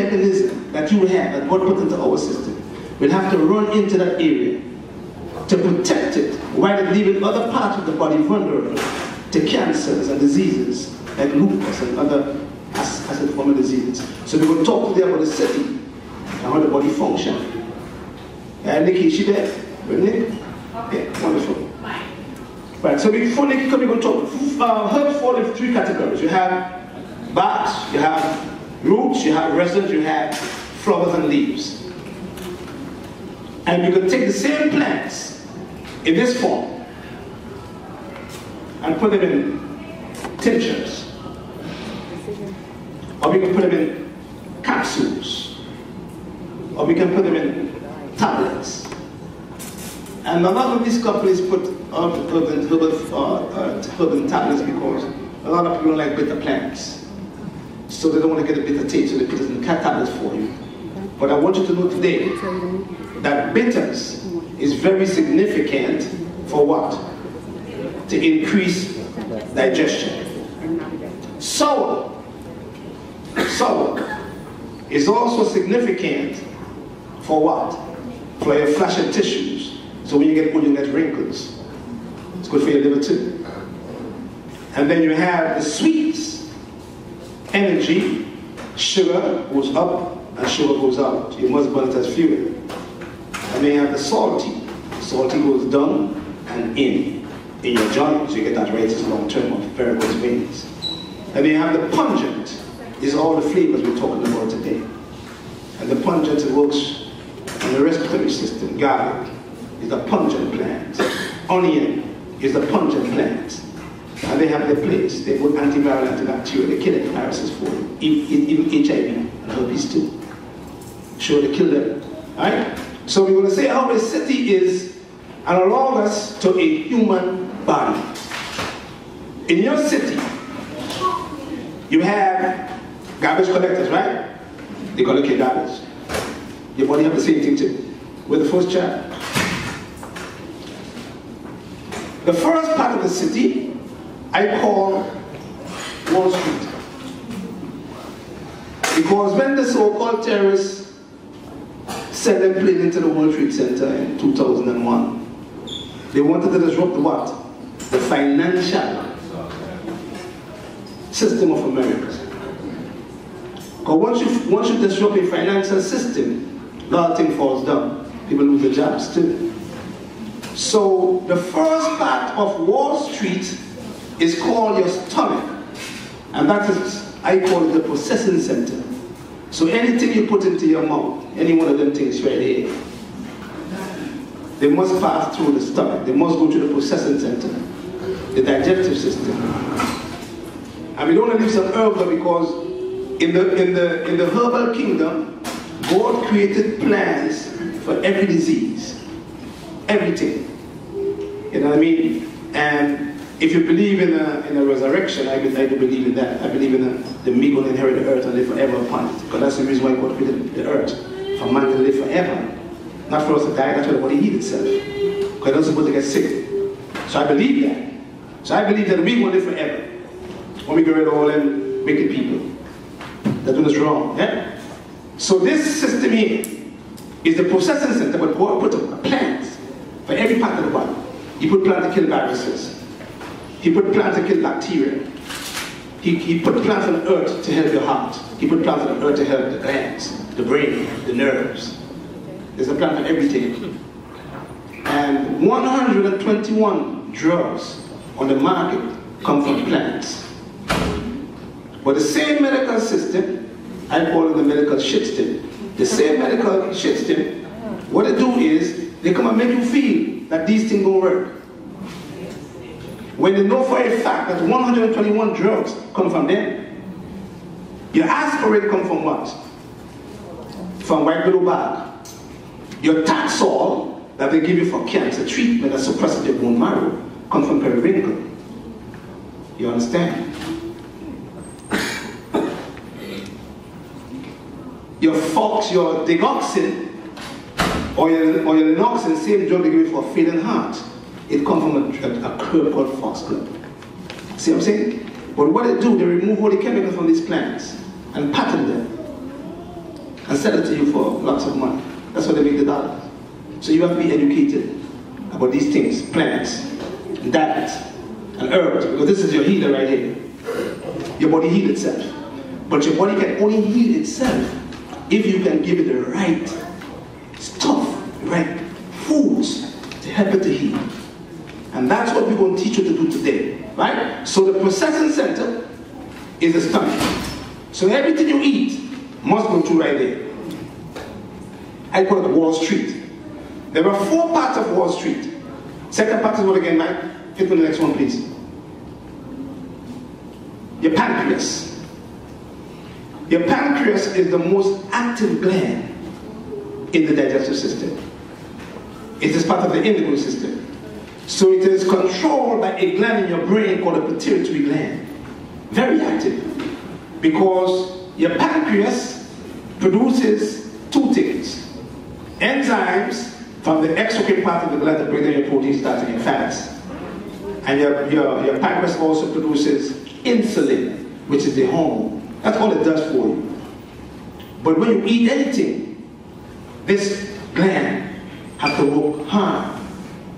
mechanism that you have, that God put into our system, will have to run into that area to protect it, while it leaving other parts of the body vulnerable to cancers and diseases like lupus and other acid-forming diseases. So we're going to talk today about the city and how the body functions. Nick, is she there? Nick? Yeah, wonderful. Right, so before Nick comes, we're going to talk. Herbs fall into three categories. You have barks, you have roots, you have resins, you have flowers and leaves. And you can take the same plants in this form and put them in tinctures. Or we can put them in capsules. Or we can put them in tablets. And a lot of these companies put herbal tablets because a lot of people don't like bitter plants. So they don't want to get a bitter taste, so they put it in tablets for you. But I want you to know today that bitters is very significant for what? To increase digestion. Sour is also significant for what? For your flesh and tissues. So when you get old, you get wrinkles. It's good for your liver too. And then you have the sweets, energy, sugar goes up and sugar goes out. You must burn it as fuel. And then you have the salty. Salty goes down and in your joints. You get arthritis long-term of varicose veins. And then you have the pungent. These are all the flavors we're talking about today. And the pungent works on the respiratory system. Garlic is a pungent plant. Onion is a pungent plant. And they have their place. They put antiviral, antibacterial, they kill any viruses for you. Even HIV and herpes too. Sure, they kill them. Alright? So we're going to say how a city is analogous to a human body. In your city, you have garbage collectors, right? They collect your garbage. Your body have the same thing too. We're the first child. The first part of the city I call Wall Street. Because when the so-called terrorists sent them plane into the World Trade Center in 2001, they wanted to disrupt what? The financial system of America. Because once you disrupt a financial system, a lot of things falls down. People lose their jobs too. So the first part of Wall Street is called your stomach. And that is, I call it the processing center. So anything you put into your mouth, any one of them things right here, they must pass through the stomach. They must go to the processing center, the digestive system. And we don't want to leave some herbs because in the herbal kingdom, God created plants for every disease. Everything. You know what I mean? And if you believe in a resurrection, I do believe in that. I believe in the meek will inherit the earth and live forever upon it. Because that's the reason why God created the earth. For man to live forever. Not for us to die, that's why the body heals itself. Because it doesn't supposed to get sick. So I believe that. So I believe that we will live forever. When we get rid of all them wicked people that do us wrong. Yeah? So this system here is the processing center where God put a plant for every part of the body. He put plant to kill viruses. He put plant to kill bacteria. He put plants on the earth to help your heart. He put plants on the earth to help the glands, the brain, the nerves. There's a plant for everything. And 121 drugs on the market come from plants. But the same medical system, I call it the medical shit system. The same medical shit system, what they do is, they come and make you feel that these things don't work. When they know for a fact that 121 drugs come from them. Your aspirin come from what? From white widow bag. Your Taxol that they give you for cancer treatment that suppresses your bone marrow comes from periwinkle. You understand? Your Fox, your digoxin, or your Lenoxin, same drug they give you for a failing heart. It comes from a herb called foxglove. See what I'm saying? But what they do, they remove all the chemicals from these plants and patent them. and sell it to you for lots of money. That's how they make the dollars. So you have to be educated about these things, plants, and diets, and herbs, because this is your healer right here. Your body heals itself. But your body can only heal itself if you can give it the right stuff, the right foods to help it to heal. And that's what we're going to teach you to do today, right? So the processing center is the stomach. So everything you eat must go through right there. I call it Wall Street. There are 4 parts of Wall Street. Second part is what again, Mike? Hit me the next one, please. Your pancreas. Your pancreas is the most active gland in the digestive system. It is part of the endocrine system. So it is controlled by a gland in your brain called the pituitary gland. Very active. Because your pancreas produces 2 things. Enzymes from the exocrine part of the gland that break down your proteins, starting your fats. And your pancreas also produces insulin, which is the hormone. That's all it does for you. But when you eat anything, this gland has to work hard,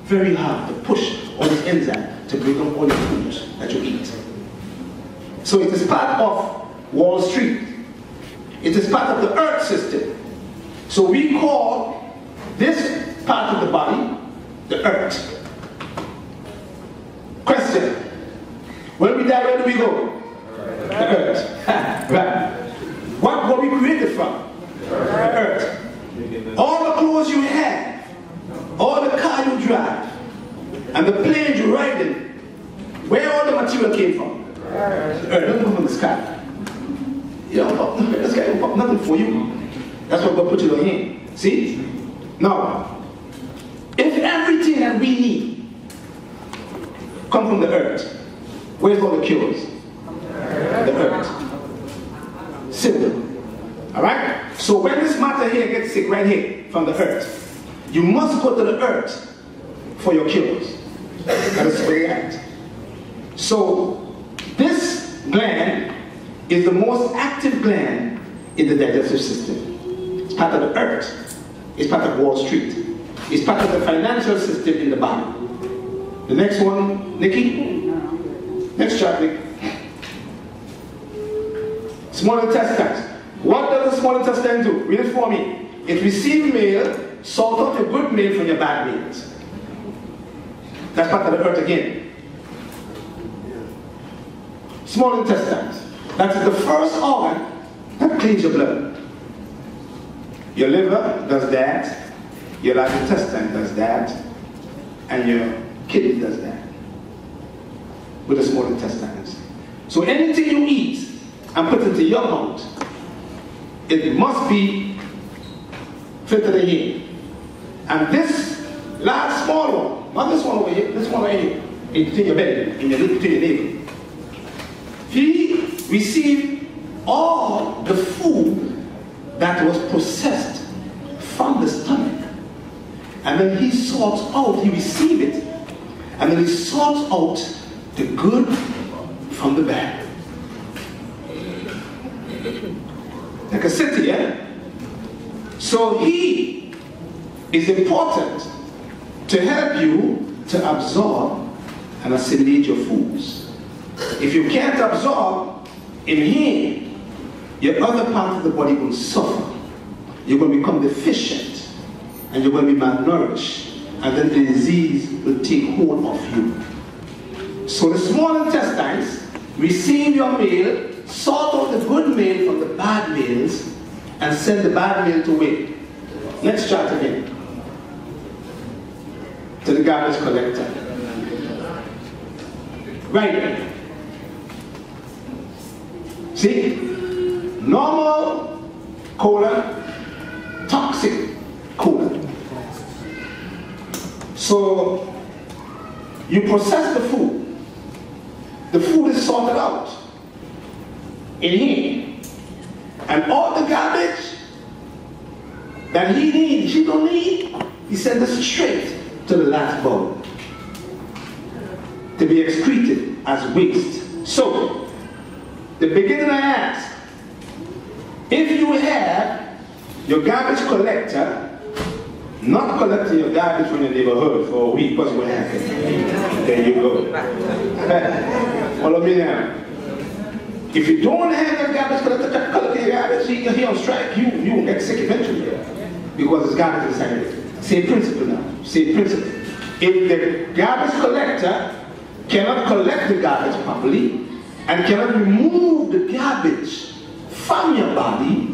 very hard, to push all these enzymes to break down all the foods that you eat. So it is part of Wall Street. It is part of the Earth system. So we call this part of the body the Earth. Question. When we die, where do we go? The Earth. Right. What were we created from? The Earth. All the clothes you have, all the car you drive, and the plane you ride in, where all the material came from? The Earth. It doesn't come from the sky. You know, the sky will pop nothing for you. That's what God put you in. See? Now, if everything that we need come from the Earth, where's all the cures? The Earth. Simple. Alright? So when this matter here gets sick right here from the Earth, you must go to the Earth for your cures. That is where you're at. So this gland is the most active gland in the digestive system. It's part of the Earth. It's part of Wall Street. It's part of the financial system in the body. The next one, Nikki? Next chart, Nick. Small intestines. What does the small intestine do? Read it for me. It receives meal, sort out your good meal from your bad meals. That's part of the Earth again. Small intestines. That is the first organ that cleans your blood. Your liver does that, your large intestine does that, and your kidney does that with the small intestines. So anything you eat and put into your mouth, it must be filtered in here. And this large small one, not this one over here, this one right here, into your belly, in your navel. He received all the food that was processed from the stomach. And then he sorts out, he received it, and then he sorts out the good from the bad. Like a city, yeah? So he is important to help you to absorb and assimilate your foods. If you can't absorb in here, your other part of the body will suffer. You're going to become deficient, and you're going to be malnourished, and then the disease will take hold of you. So the small intestines receive your meal, sort out the good meal from the bad meals, and send the bad meal to where? Next chart again. To the garbage collector. Right. See? Normal colon, toxic colon. So you process the food. The food is sorted out in here. And all the garbage that he needs, he don't need, he sends it straight to the last bowl to be excreted as waste. So, the beginning I asked, if you have your garbage collector not collecting your garbage from your neighborhood for a week, what's going to happen? There you go. Follow me now. If you don't have your garbage collector collect your garbage, he on strike, you will get sick eventually. Because it's garbage inside of it. Same principle now. Same principle. If the garbage collector cannot collect the garbage properly and cannot remove the garbage from your body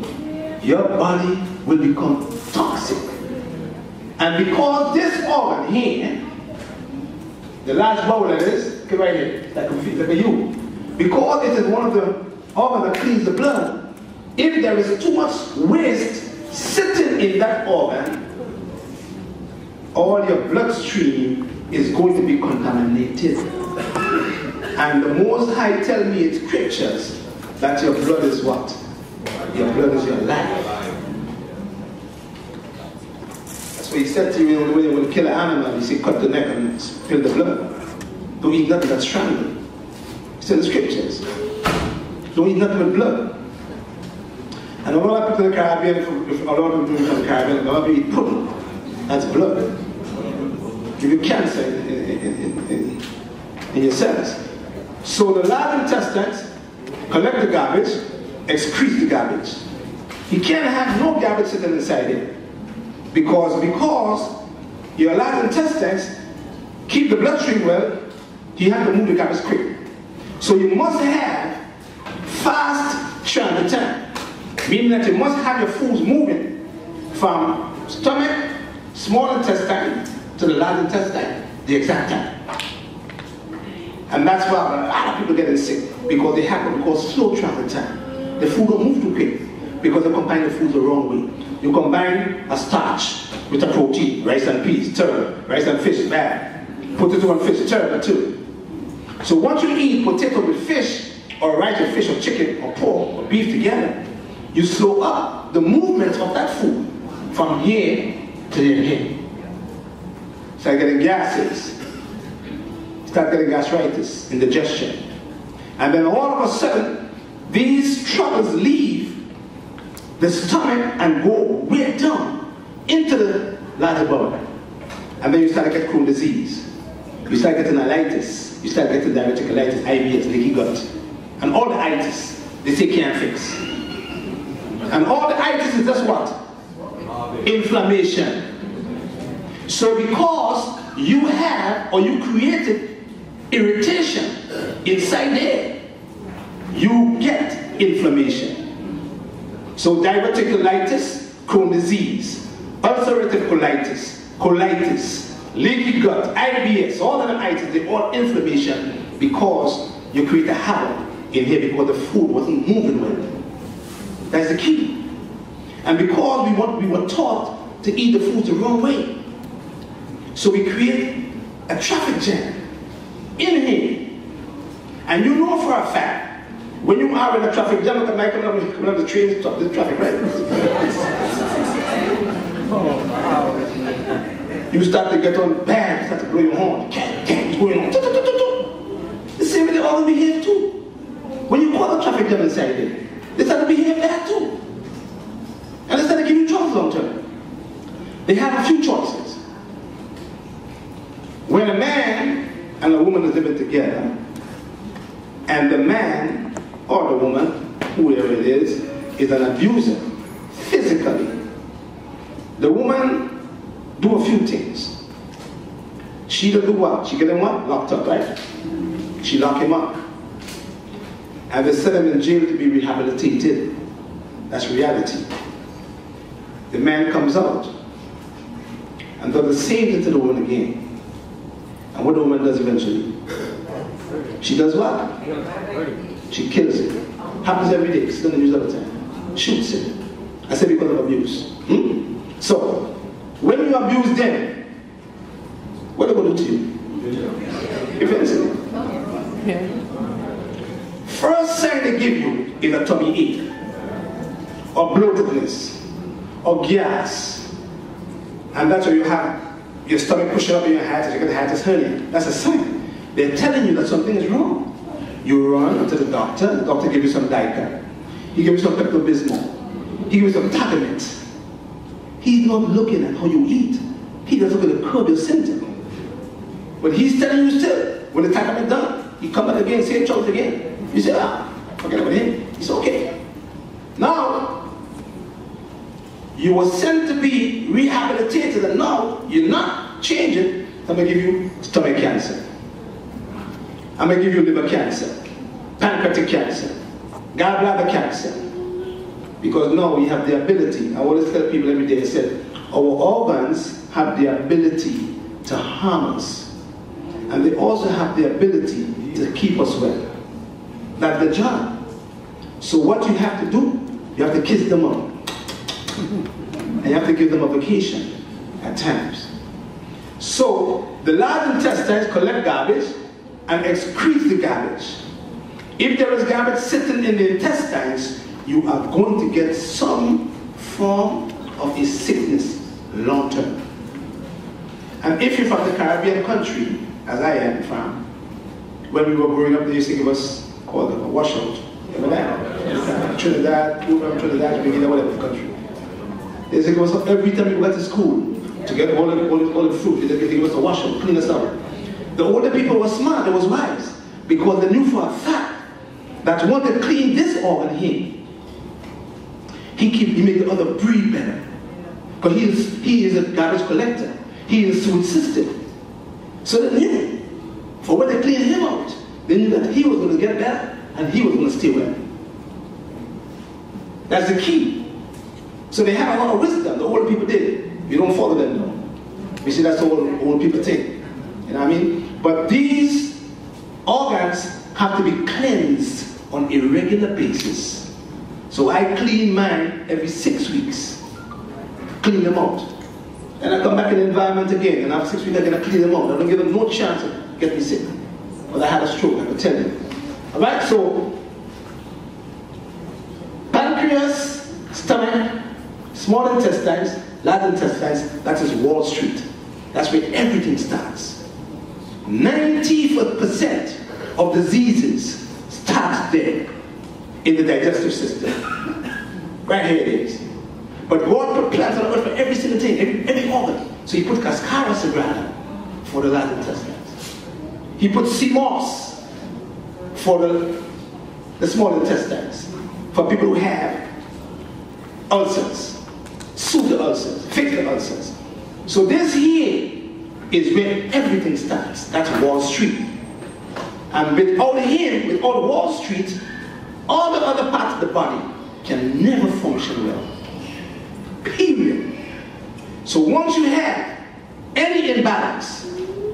will become toxic. And because this organ here, the large bowel that is, look right here, like a U, because it is one of the organs that cleans the blood, if there is too much waste sitting in that organ, all your bloodstream is going to be contaminated. And the Most High tell me in scriptures that your blood is what? Your blood is your life. That's what he said to you when you want to kill an animal. He said, cut the neck and spill the blood. Don't eat nothing that's strangled. He said in the scriptures. Don't eat nothing with blood. And a lot of people in the Caribbean, if a lot of people from the Caribbean, a lot of people eat pudding. That's blood. Give you cancer in your cells. So the large intestines collect the garbage, excrete the garbage. You can't have no garbage sitting inside it. Because your large intestines keep the bloodstream well, you have to move the garbage quick. So you must have fast transit, meaning that you must have your foods moving from stomach, small intestine, to the large intestine, the exact time. And that's why a lot of people getting sick, because they have what we call slow transit time. The food don't move too quick, because they combine the food the wrong way. You combine a starch with a protein, rice and peas, terrible. Rice and fish, bad. Potato and fish, terrible too. So once you eat potato with fish, or rice with fish, or chicken, or pork, or beef together, you slow up the movement of that food from here to here. Start getting gases. Start getting gastritis, indigestion. And then all of a sudden, these troubles leave the stomach and go way down into the larger bowel. And then you start to get Crohn's disease. You start getting colitis. You start getting diverticulitis, IBS, leaky gut. And all the itis, they say can't fix. And all the itis is just what? Inflammation. So because you have, or you created irritation inside there, you get inflammation. So diverticulitis, Crohn's disease, ulcerative colitis, leaky gut, IBS, all of them itis, they're all inflammation because you create a havoc in here because the food wasn't moving well. That's the key. And because we were taught to eat the food the wrong way, so we create a traffic jam in here. And you know for a fact, when you are in a traffic jam, coming up the train, stop the traffic, right? You start to get on bad, you start to blow your horn. What's going on? The same way they all behave too. When you call a traffic jam inside there, they start to behave bad too. And they start to give you trouble long term. They have a few choices. When a man and a woman is living together, and the man or the woman, whoever it is an abuser, physically, the woman do a few things. She does do what? She get him what? Locked up, right? She lock him up. And they send him in jail to be rehabilitated. That's reality. The man comes out and does the same thing to the woman again. And what the woman does eventually? She does what? She kills it. Happens every day. It's done the news all the time. Shoots it. I said because of abuse. So, when you abuse them, what are they going to do to you? Eventually. First sign they give you is a tummy ache, or bloatedness, or gas. And that's where you have your stomach pushing up in your hiatus, you get the hiatus hernia. That's a sign. They're telling you that something is wrong. You run to the doctor gives you some Dica. He gives you some Pepto-Bismol. He gives you some Tagamet. He's not looking at how you eat. He doesn't going to curb your symptom. But he's telling you still, when the time is done, you come back again, same choice again. You say, forget about him. It's okay. Now, you were sent to be rehabilitated, and now you're not changing. I'm going to give you stomach cancer. I'm going to give you liver cancer, pancreatic cancer, gallbladder cancer. Because now we have the ability, I always tell people every day, I said, our organs have the ability to harm us. And they also have the ability to keep us well. That's the job. So what you have to do, you have to kiss them up. And you have to give them a vacation at times. So the large intestines collect garbage and excrete the garbage. If there is garbage sitting in the intestines, you are going to get some form of a sickness long term. And if you're from the Caribbean country, as I am from, when we were growing up, they used to give us called a washout. Remember that? Trinidad, Jamaica, whatever country. They used to give us every time we went to school to get all the fruit. They give us a washout, clean us up. The older people were smart, they was wise, because they knew for a fact that once they clean this organ here, he make the other breathe better. Because he is a garbage collector. He is a food system. So they knew, for when they cleaned him out, they knew that he was going to get better and he was going to stay well. That's the key. So they had a lot of wisdom. The older people did. You don't follow them though. You see, that's the old people think. You know what I mean? But these organs have to be cleansed on a regular basis. So I clean mine every 6 weeks. Clean them out. And I come back in the environment again, and after 6 weeks I'm going to clean them out. I don't give them no chance to get me sick. But I had a stroke, I can tell you. Alright, so pancreas, stomach, small intestines, large intestines, that is Wall Street. That's where everything starts. 90% of diseases start there in the digestive system. Right here it is. But God put plants on earth for every single thing, every organ. So he put Cascara sagrada for the large intestines. He put sea moss for the small intestines, for people who have ulcers, pseudo ulcers, finger ulcers. So this here is where everything starts. That's Wall Street. And without him, without Wall Street, all the other parts of the body can never function well. Period. So once you have any imbalance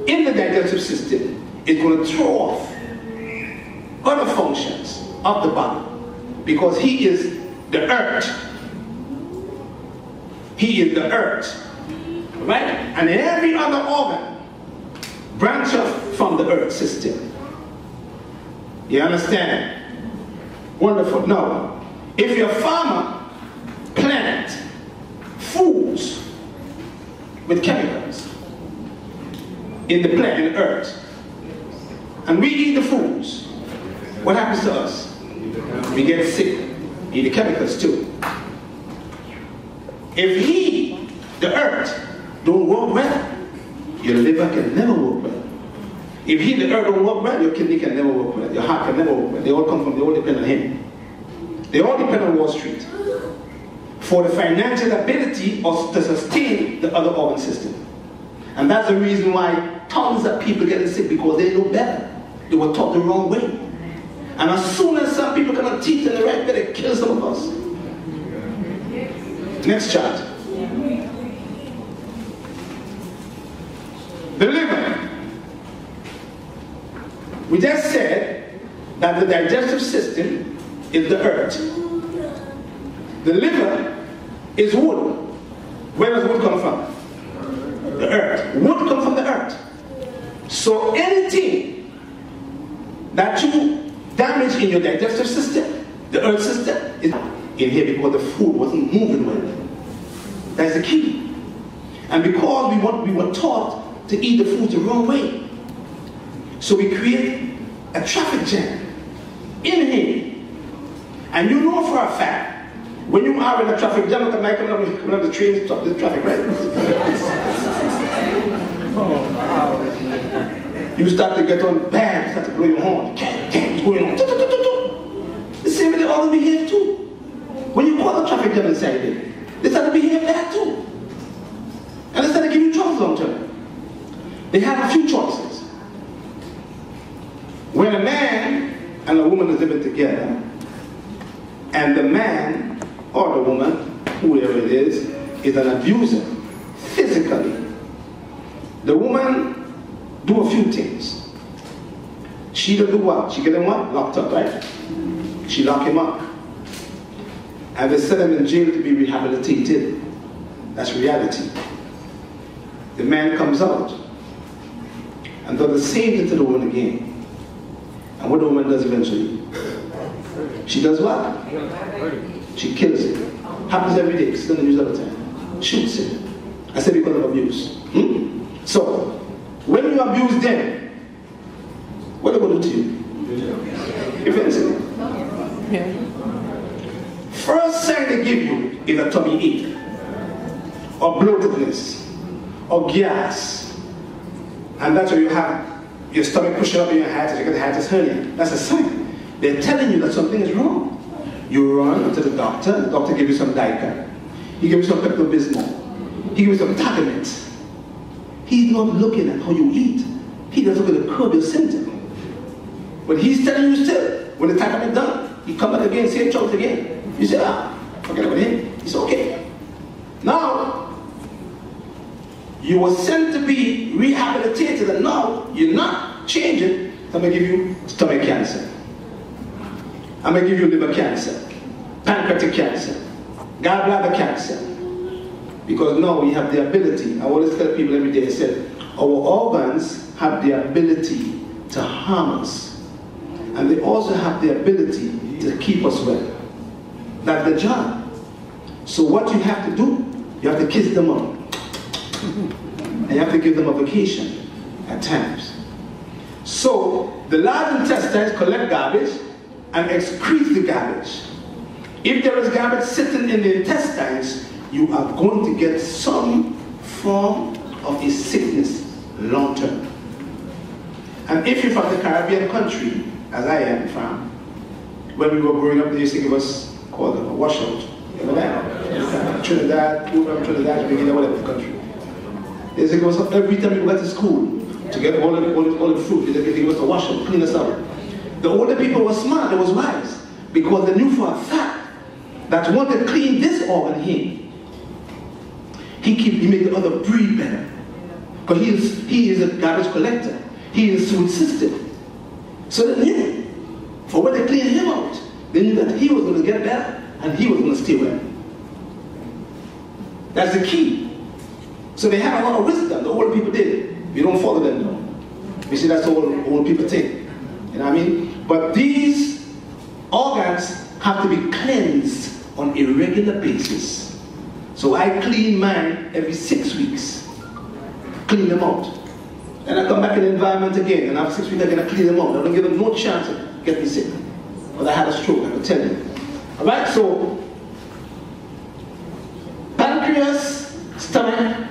in the digestive system, it's going to throw off other functions of the body, because he is the earth. He is the earth. Right? And every other organ branch off from the earth system. You understand? Wonderful. Now, if your farmer plant foods with chemicals in the plant, in the earth, and we eat the foods, what happens to us? We get sick. Eat the chemicals too. If he, the earth, don't work well, your liver can never work well. If he, the earth, don't work well, your kidney can never work well, your heart can never work well. They all depend on him. They all depend on Wall Street for the financial ability to sustain the other organ system. And that's the reason why tons of people get sick, because they know better. They were taught the wrong way. And as soon as some people cannot teach them the right way, they kill some of us. Next chart. The liver. We just said that the digestive system is the earth. The liver is wood. Where does wood come from? The earth. Wood comes from the earth. So anything that you damage in your digestive system, the earth system, is in here because the food wasn't moving well. That's the key. And because we were taught to eat the food the wrong way, so we create a traffic jam in here. And you know for a fact, When you are in a traffic jam, coming up the train, stop the traffic, right? You start to get on bad, start to blow your horn. What's going on? The same way they all behave too. When you call a traffic jam inside there, they start to behave bad too. And they start to give you trouble long term. They have a few choices. When a man and a woman is living together, and the man or the woman, whoever it is an abuser, physically, the woman do a few things. She do what? She get him what? Locked up, right? She lock him up. And they send him in jail to be rehabilitated. That's reality. The man comes out and does the same thing to the woman again. And what the woman does eventually? She does what? She kills it. Happens every day. It's in the news all the time. Shoots it. I said because of abuse. So, when you abuse them, what are they going to do to you? Eventually. First sign they give you is a tummy ache, or bloatedness, or gas. And that's where you have your stomach pushing up in your hiatus, you get the hiatus hernia. That's a sign. They're telling you that something is wrong. You run to the doctor gives you some Dicam. He gives you some Pepto-Bismol. He gives you some Tagamet. He's not looking at how you eat. He doesn't look at the curb your symptom. But he's telling you still, when the Tagamet is done, he come back again, same choice again. You say, forget about him. It's okay. Now, you were sent to be rehabilitated, and now you're not changing. I'm going to give you stomach cancer. I'm going to give you liver cancer, pancreatic cancer, gallbladder cancer. Because now we have the ability, I always tell people every day, I said, our organs have the ability to harm us. And they also have the ability to keep us well. That's the job. So what you have to do, you have to kiss them up. And you have to give them a vacation at times. So the large intestines collect garbage and excrete the garbage. If there is garbage sitting in the intestines, you are going to get some form of a sickness long term. And if you're from the Caribbean country, as I am from, when we were growing up, they used to give us called a washout. Remember that? Trinidad, Trinidad, Jamaica, whatever country. They used to give us every time we went to school to get all the fruit. They give us a washout, clean us up. The older people were smart, they was wise, because they knew for a fact that once they clean this organ here, he make the other breathe better. Because he is a garbage collector. He is a food system. So they knew, for when they cleaned him out, they knew that he was going to get better and he was going to stay well. That's the key. So they had a lot of wisdom, the old people did. We don't follow them though. You see, that's all old people think. You know what I mean? But these organs have to be cleansed on a regular basis. So I clean mine every 6 weeks. Clean them out. And I come back in the environment again, and after 6 weeks I'm going to clean them out. I don't give them no chance to get me sick. But I had a stroke, I can tell you. Alright, so pancreas, stomach,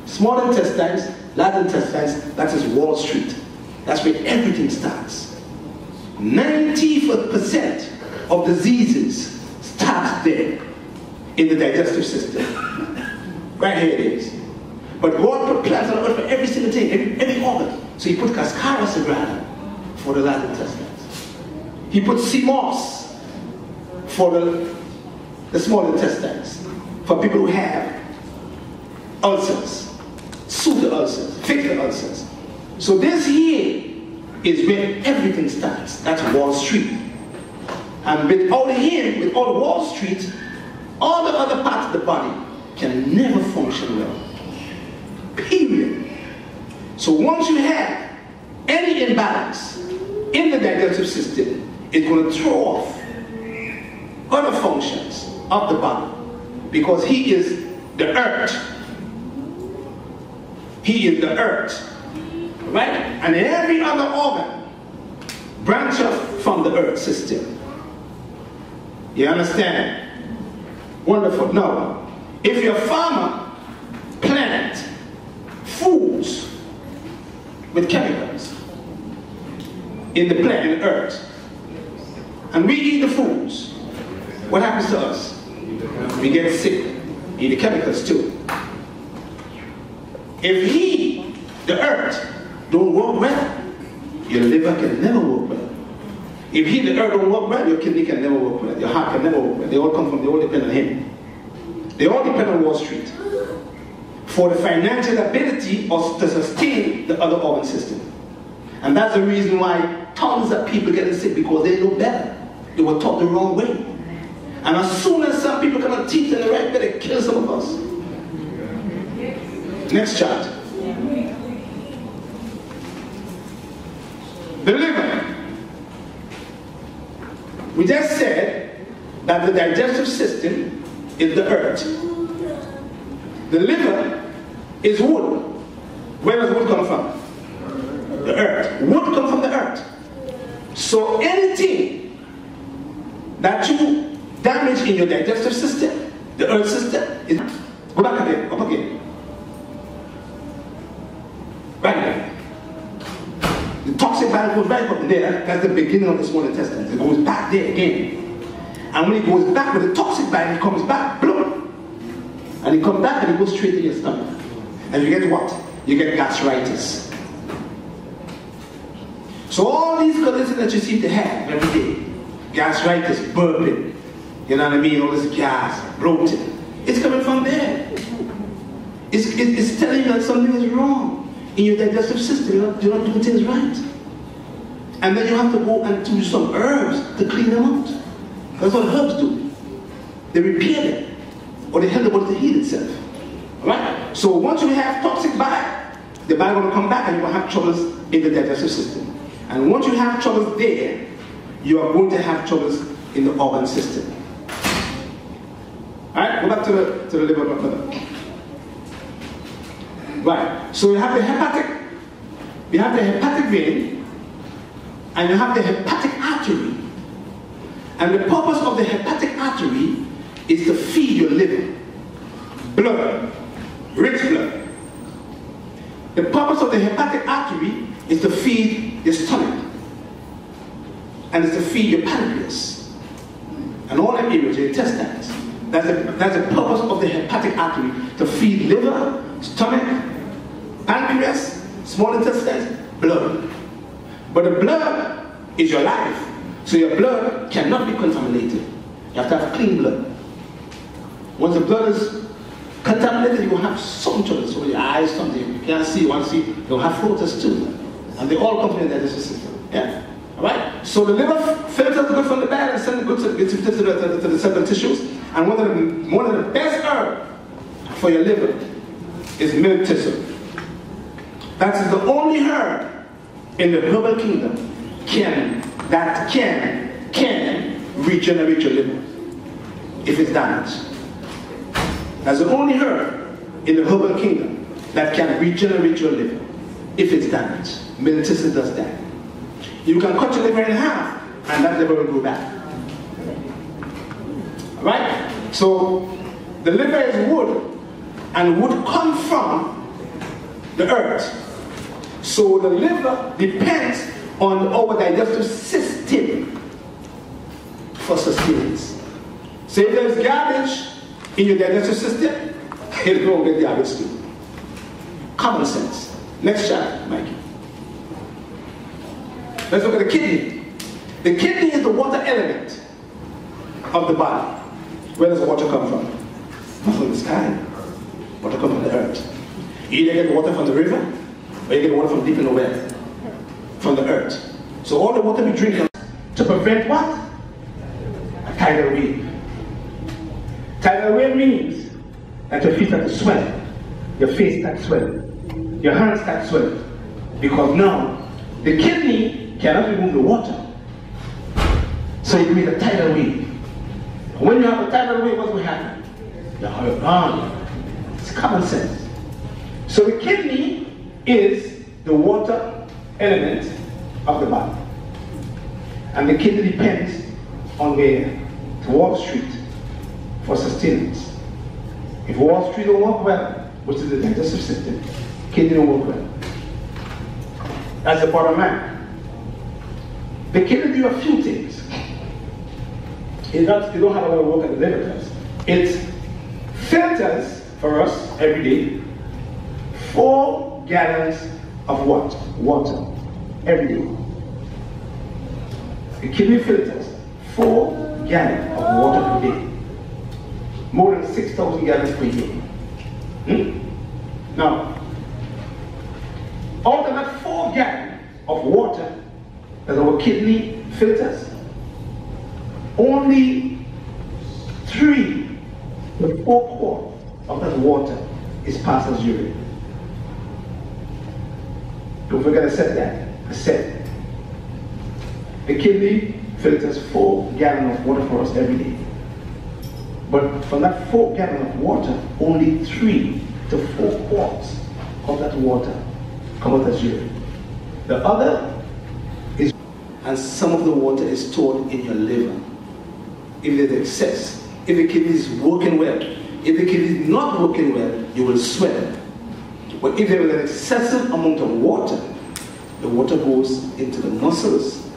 small intestines, large intestines, that is Wall Street. That's where everything starts. 90% of diseases start there in the digestive system. Right here it is. But God put plants on earth for every single thing, every organ. So he put Cascara sagrada for the large intestines. He put sea moss for the small intestines, for people who have ulcers, pseudo ulcers, fixed ulcers. So this here is where everything starts. That's Wall Street. And without him, without Wall Street, all the other parts of the body can never function well. Period. So once you have any imbalance in the digestive system, it's going to throw off other functions of the body, because he is the earth. He is the earth. Right? And every other organ branch off from the earth system. You understand? Wonderful. Now, if your farmer plant foods with chemicals in the plant, in the earth, and we eat the foods, what happens to us? We get sick. Eat the chemicals too. If the earth, don't work well, your liver can never work well. If the earth don't work well, your kidney can never work well. Your heart can never work well. They all depend on him. They all depend on Wall Street for the financial ability to sustain the other organ system. And that's the reason why tons of people getting sick, because they know better. They were taught the wrong way. And as soon as some people cannot teach them the right way, they kill some of us. Next chart. The liver. We just said that the digestive system is the earth. The liver is wood. Where does wood come from? The earth. Wood comes from the earth. So anything that you damage in your digestive system, the earth system, is... Go back again, up again. Right there. The toxic bile goes right up there. That's the beginning of the small intestine. It goes back there again. And when it goes back with the toxic bile, it comes back, boom. And it comes back and it goes straight in your stomach. And you get what? You get gastritis. So all these conditions that you seem to have every day, gastritis, burping, you know what I mean, all this gas, bloating, it's coming from there. It's telling you that something is wrong in your digestive system. You're not doing things right. And then you have to go and do some herbs to clean them out. That's what herbs do. They repair them, or they help the body to heal itself. Alright? So once you have toxic bile, the bile will come back and you will have troubles in the digestive system. And once you have troubles there, you are going to have troubles in the organ system. Alright, go back to the liver. Right, so you have the hepatic vein, and you have the hepatic artery. And the purpose of the hepatic artery is to feed your liver. Blood, rich blood. The purpose of the hepatic artery is to feed your stomach. And it's to feed your pancreas. And all the areas, your intestines. That's the purpose of the hepatic artery, to feed liver, stomach, pancreas, small intestines, blood. But the blood is your life. So your blood cannot be contaminated. You have to have clean blood. Once the blood is contaminated, you will have some trouble. So your eyes, something you can't see, you want to see, you'll have floaters too. And they all come from the digestive system. Yeah? Alright? So the liver filters the good from the bad and sends the good to the several tissues. And one of the best herbs for your liver is milk thistle. That is the only herb in the herbal kingdom that can regenerate your liver if it's damaged. That's the only herb in the herbal kingdom that can regenerate your liver if it's damaged. Milk thistle does that. You can cut your liver in half and that liver will go back. Alright? So the liver is wood, and wood comes from the earth. So the liver depends on our digestive system for sustenance. So if there's garbage in your digestive system, it'll go get garbage too. Common sense. Next chart, Mikey. Let's look at the kidney. The kidney is the water element of the body. Where does the water come from? Not from the sky. Water comes from the earth. You either get water from the river, or you get water from deep in the well. From the earth. So all the water we drink to prevent what? A tidal wave. Tidal wave means that your feet start to swell, your face starts swelling, your hands start swelling. Because now, the kidney cannot remove the water. So it creates a tidal wave. When you have a tidal wave, what will happen? You have a burn. It's common sense. So the kidney is the water element of the body. And the kidney depends on where? To Wall Street. for sustenance. If Wall Street don't work well, which is the digestive system, kidney don't work well. That's the bottom line. The kidney do a few things. It don't have a lot of work at the liver does. It filters for us every day 4 gallons of what? Water. Every day. The kidney filters 4 gallons of water per day. More than 6,000 gallons per year. Now, out of that 4 gallons of water that our kidney filters, only 3 to 4 quarts of that water is passed as urine. Don't forget I said that. I said the kidney filters 4 gallons of water for us every day. But from that 4 gallons of water, only 3 to 4 quarts of that water come out as urine. The other is, and some of the water is stored in your liver. If there's excess, if the kidney is working well, if the kidney is not working well, you will swell. But if there is an excessive amount of water, the water goes into the muscles,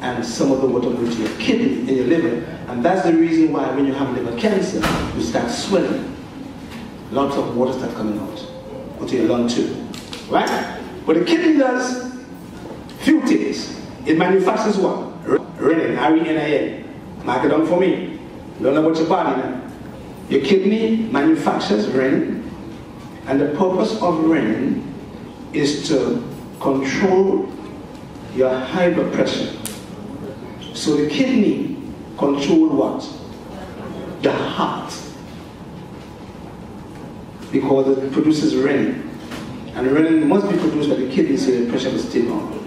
and some of the water goes to your kidney and your liver. And that's the reason why when you have liver cancer, you start swelling. Lots of water start coming out. Go to your lung too. Right? But the kidney does few things. It manufactures what? Renin, R-E-N-I-N. Mark it down for me. Learn about your body now. Your kidney manufactures renin, and the purpose of renin is to control your high blood pressure. So the kidney controls what? The heart. Because it produces renin. And renin must be produced by the kidney so the pressure will stay normal.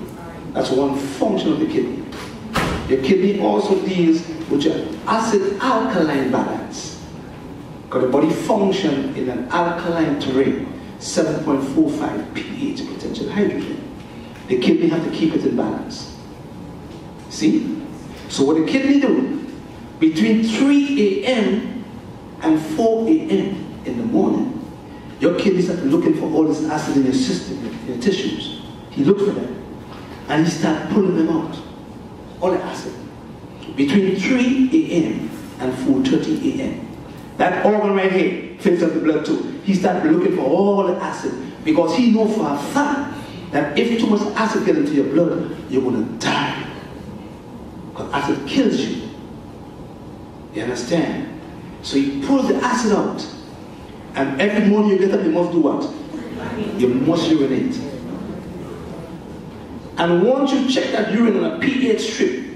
That's one function of the kidney. Your kidney also deals with your acid-alkaline balance. Because the body functions in an alkaline terrain, 7.45 pH potential hydrogen. The kidney has to keep it in balance. See? So what the kidney do, between 3 a.m. and 4 a.m. in the morning, your kidney starts looking for all this acid in your system, in your tissues. He looks for them, and he starts pulling them out. All the acid. Between 3 a.m. and 4:30 a.m. That organ right here filters the blood too. He starts looking for all the acid because he knows for a fact that if too much acid gets into your blood, you're going to die. Because acid kills you. You understand? So he pulls the acid out. And every morning you get up, you must do what? You must urinate. And once you check that urine on a pH strip,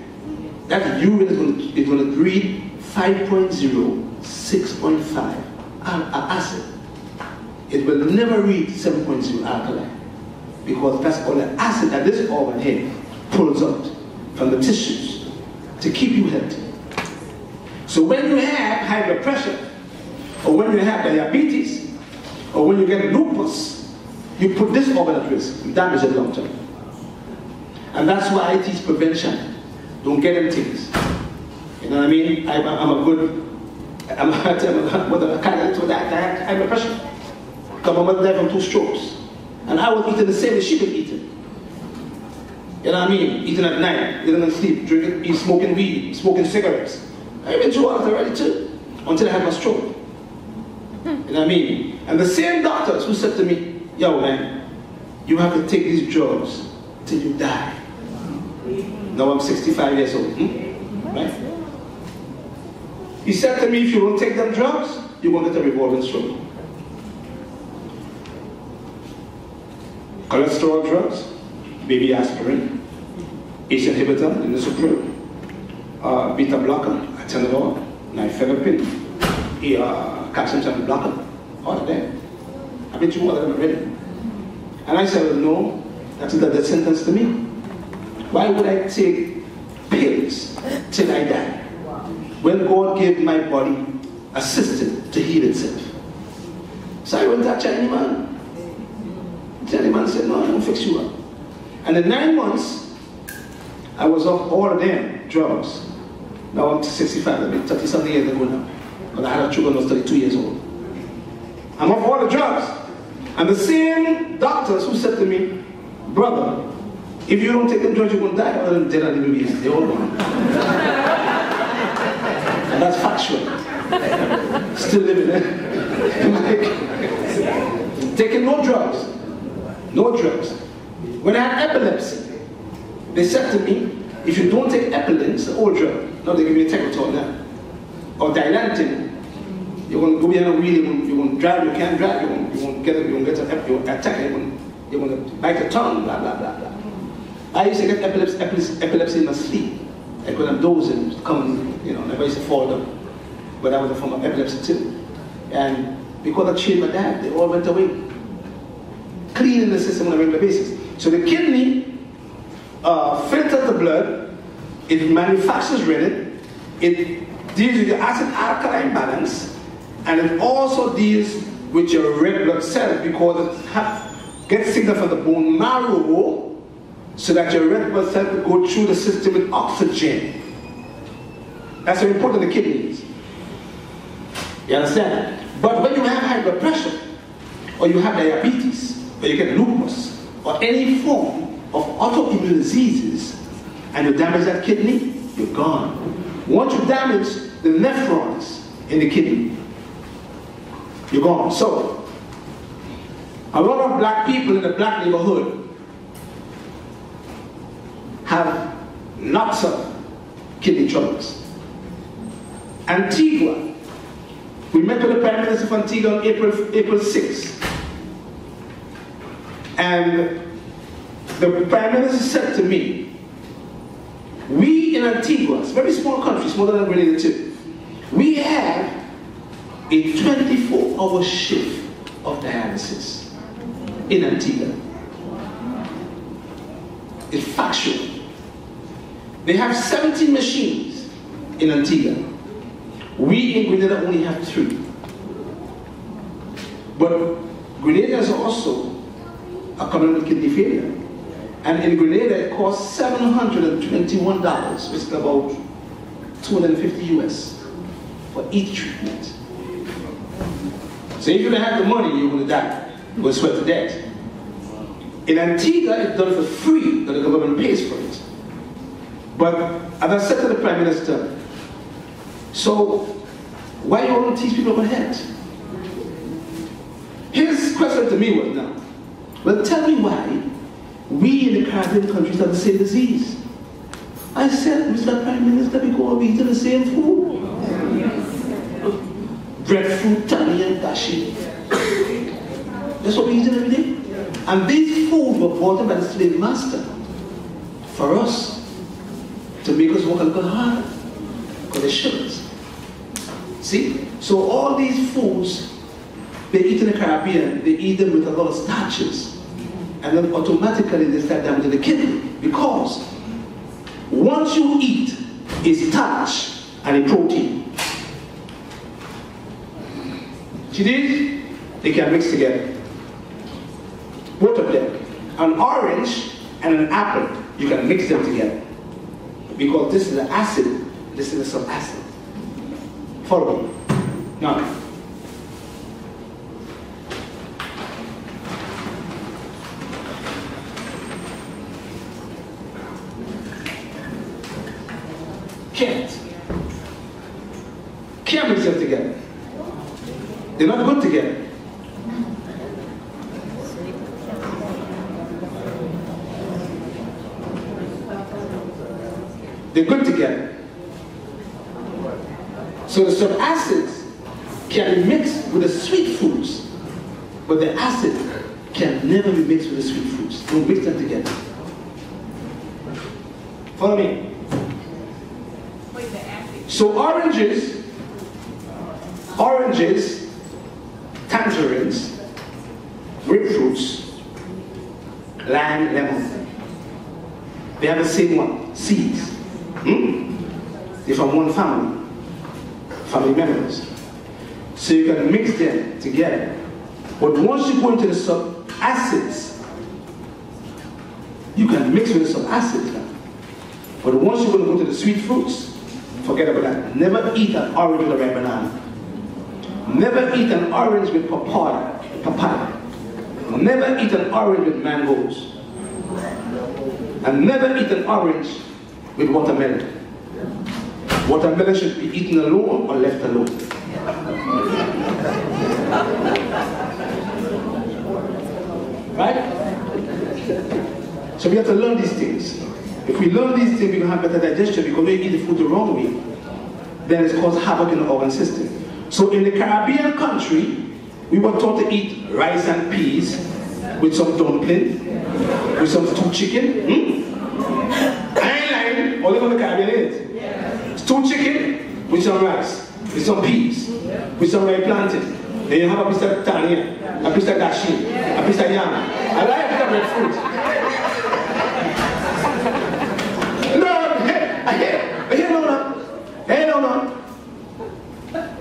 that urine is going to read 5.0, 6.5 acid. It will never read 7.0 alkaline. Because that's all the acid that this organ here pulls out from the tissues to keep you healthy. So when you have high blood pressure, or when you have diabetes, or when you get lupus, you put this organ at risk. You damage it long term. And that's why I teach prevention. Don't get them things. You know what I mean? I'm a candidate to that. I had high blood pressure. Because my mother died from 2 strokes. And I was eating the same as she was eating. You know what I mean? Eating at night, getting to sleep, drinking, smoking weed, smoking cigarettes. I went through all that already too, until I had my stroke. You know what I mean? And the same doctors who said to me, yo man, you have to take these drugs till you die. Now I'm 65 years old. Right? He said to me, if you don't take them drugs, you're going to get a revolving stroke. Cholesterol drugs, baby aspirin, ACE inhibitor, linezolid, beta blocker, atenolol, nifedipine, calcium channel blocker, all of them. I've been through all of them already. And I said, well, no, that's the death sentence to me. Why would I take pills till I die? When God gave my body a system to heal itself. So I went to a Chinese man. The Chinese man said, no, I don't fix you up. And in 9 months, I was off all of them drugs. Now I'm 65, I've been 30-something years ago now. Because I had a children who was 32 years old. I'm off all the drugs. And the same doctors who said to me, brother, if you don't take them drugs, you're going to die. Other than dead and living beings, they're all gone. And that's factual. Still living there. Taking no drugs. No drugs. When I had epilepsy, they said to me, if you don't take Epilin, it's an old drug. Now they give you a Tegretol now. Or Dilantin. You're going to go behind a wheel, you're going to drive, you can't drive, you're going to get an attack, you're going to bite the tongue, blah, blah, blah, blah. I used to get epilepsy in my sleep. Like when I'm dozing, coming, you know, I used to fall down. But that was a form of epilepsy too. And because I changed my dad, they all went away. Cleaning the system on a regular basis. So the kidney filters the blood, it manufactures rennet, it deals with the acid-alkaline balance, and it also deals with your red blood cells because it gets signal from the bone marrow so that your red blood cells will go through the system with oxygen. That's how important the kidney is. You understand? But when you have high blood pressure, or you have diabetes, or you get lupus, or any form of autoimmune diseases, and you damage that kidney, you're gone. Once you damage the nephrons in the kidney, you're gone. So, a lot of black people in the black neighborhood have lots of kidney troubles. Antigua, we met with the Prime Minister of Antigua on April 6th. And the Prime Minister said to me, we in Antigua, it's a very small country, smaller than Grenada too, we have a 24-hour shift of dialysis in Antigua. It's factual. They have 17 machines in Antigua. We in Grenada only have 3. But Grenadians are also are coming with kidney failure. And in Grenada it costs $721, which is about $250 US for each treatment. So if you don't have the money, you're going to die. You're going to sweat to death. In Antigua, it's done for free, but the government pays for it. But as I said to the Prime Minister, so why you want to teach people about health? His question to me was now, well, tell me why we in the Caribbean countries have the same disease. I said, Mr. Prime Minister, because we eat the same food. Breadfruit, tani, and dashi. That's what we eat every day. And these foods were brought in by the slave master for us to make us work a little harder because they shouldn't. See? So all these foods they eat in the Caribbean, they eat them with a lot of starches. And then automatically they start damaging the kidney. Because once you eat, it's starch and a protein. See these? They can mix together. Both of them. An orange and an apple, you can mix them together. Because this is the acid, this is the subacid. Follow me. Now, can't mix them together. They're not good together. They're good together. So the subacids can be mixed with the sweet fruits, but the acid can never be mixed with the sweet fruits. Don't mix them together. Follow me. So oranges, tangerines, grapefruits, lime, lemon, they have the same one, seeds. They're from one family members. So you can mix them together. But once you go into the subacids, you can mix with the subacids now. But once you're going to go to the sweet fruits, forget about that. Never eat an orange with a red banana. Never eat an orange with papaya. Never eat an orange with mangoes. And never eat an orange with watermelon. Watermelon should be eaten alone or left alone. Right? So we have to learn these things. If we learn these things, we can have better digestion, because when we eat the food the wrong way, then it's caused havoc in the organ system. So in the Caribbean country, we were taught to eat rice and peas with some dumpling, with some stewed chicken. I ain't lying, all over the Caribbean is. Stewed chicken with some rice, with some peas, with some rice plantain. Then you have a piece of tanya, a piece of dashi, a piece of yam. I like a piece of breadfruit. No.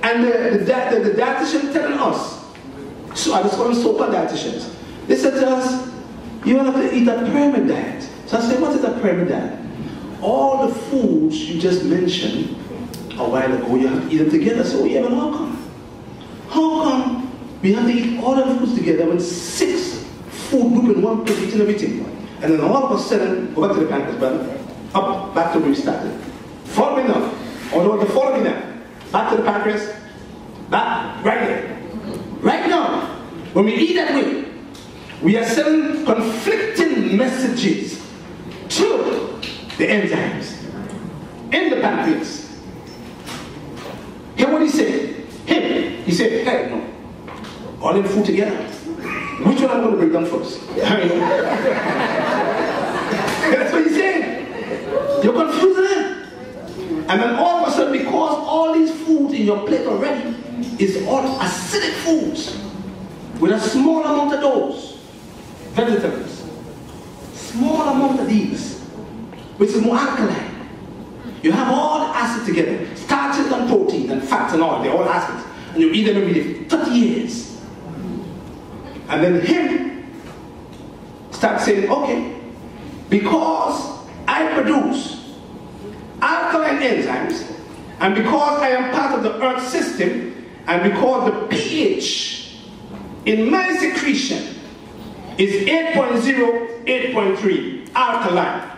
And the dietitian telling us, so I just call them so-called dietitians, they said to us, you have to eat a pyramid diet. So I said, what is a pyramid diet? All the foods you just mentioned a while ago, you have to eat them together. So yeah, but how come? How come we have to eat all the foods together when 6 food groups in one plate eating everything? And then all of a sudden, go back to the pancreas, brother. Up, back to where we started. Follow me now. Although the follow me now. Back to the pancreas. Back, right there. Right now, when we eat that way, we are sending conflicting messages to the enzymes in the pancreas. Hear what he said. He said, hey, no. All in food together. Which one I'm going to break down first? That's what he said. You're confusing them. And then all of a sudden, because all these foods in your plate already is all acidic foods with a small amount of those vegetables, small amount of these, which is more alkaline. You have all the acid together, starches and protein and fats and all, they're all acids, and you eat them every day for 30 years. And then him starts saying, okay, because I produce alkaline enzymes, and because I am part of the earth system, and because the pH in my secretion is 8.0, 8.3 alkaline,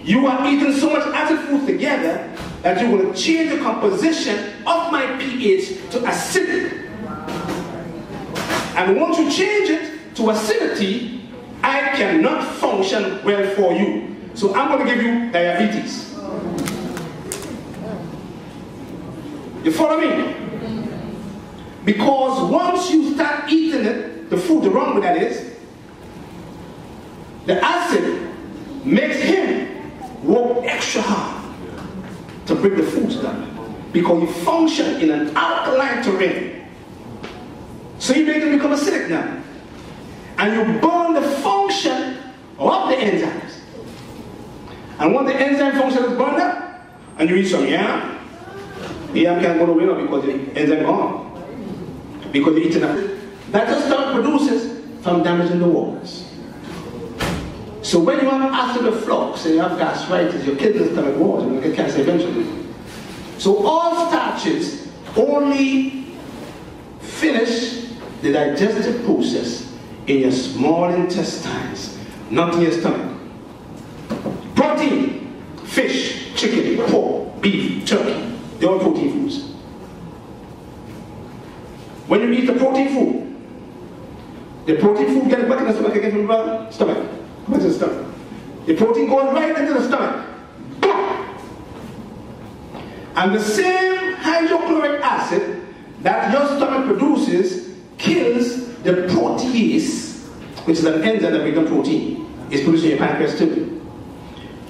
you are eating so much acid foods together that you will change the composition of my pH to acidic. And once you change it to acidity, I cannot function well for you. So I'm going to give you diabetes. You follow me? Because once you start eating it, the food, the wrong way that is, the acid makes him work extra hard to break the foods down. Because you function in an alkaline terrain. So you make them become acidic now. And you burn the function of the enzymes. And when the enzyme function is burned up, and you eat some yam, the yam can't go away now because the enzyme gone. Because you're eating that. That just stuff produces from damaging the walls. So when you have acid reflux and you have gastritis, your kidneys stomach walls, you're going to get cancer eventually. So all starches only finish the digestive process in your small intestines, not in your stomach. Protein, fish, chicken, pork, beef, turkey, they're all protein foods. When you eat the protein food gets back in the stomach again from the stomach. Come into the stomach. The protein goes right into the stomach. And the same hydrochloric acid that your stomach produces kills the protease, which is an enzyme that makes the protein. It's produced in your pancreas too.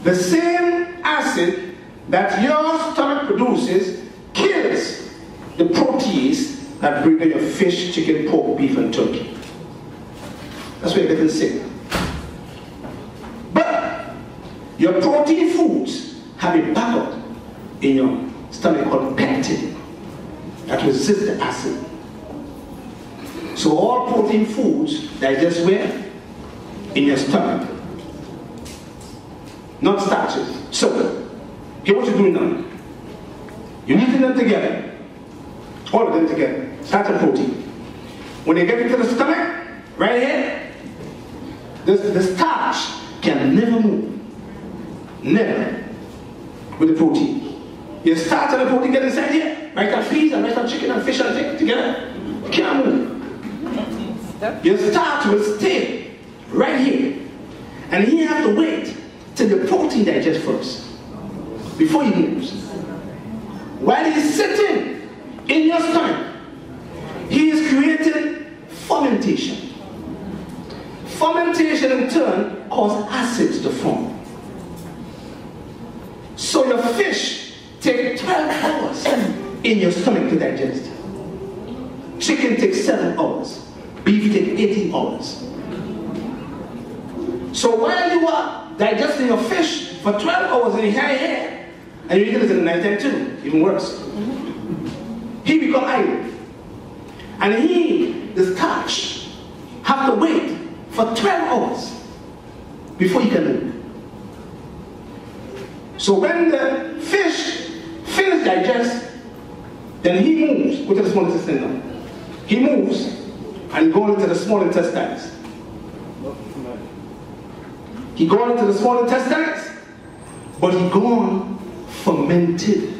The same acid that your stomach produces kills the protease that brings in your fish, chicken, pork, beef, and turkey. That's why you're getting sick. But your protein foods have a backup in your stomach called pectin that resists the acid. So all protein foods digest where? In your stomach. Not starches. So, here's what you're doing now. You're knitting them together. All of them together. starch and protein. When they get into the stomach, right here, the starch can never move. Never. With the protein. Your starch and the protein get inside here. Right on peas and right on chicken and fish and things together. You can't move. Your starch will stay right here. And he has to wait till the protein digests first. Before he moves. While he's sitting in your stomach, he is creating fermentation. Fermentation in turn causes acids to form. So your fish takes 12 hours in your stomach to digest. Chicken takes 7 hours. Beef takes 18 hours. So while you are digesting your fish for 12 hours in your hair, and you eat it in the night time too, even worse. He become idle. And he, the starch, have to wait for 12 hours before he can move. So when the fish finishes digest, then he moves. Go to the small intestine now. He moves and goes into the small intestines. He goes into the small intestines, but he gone fermented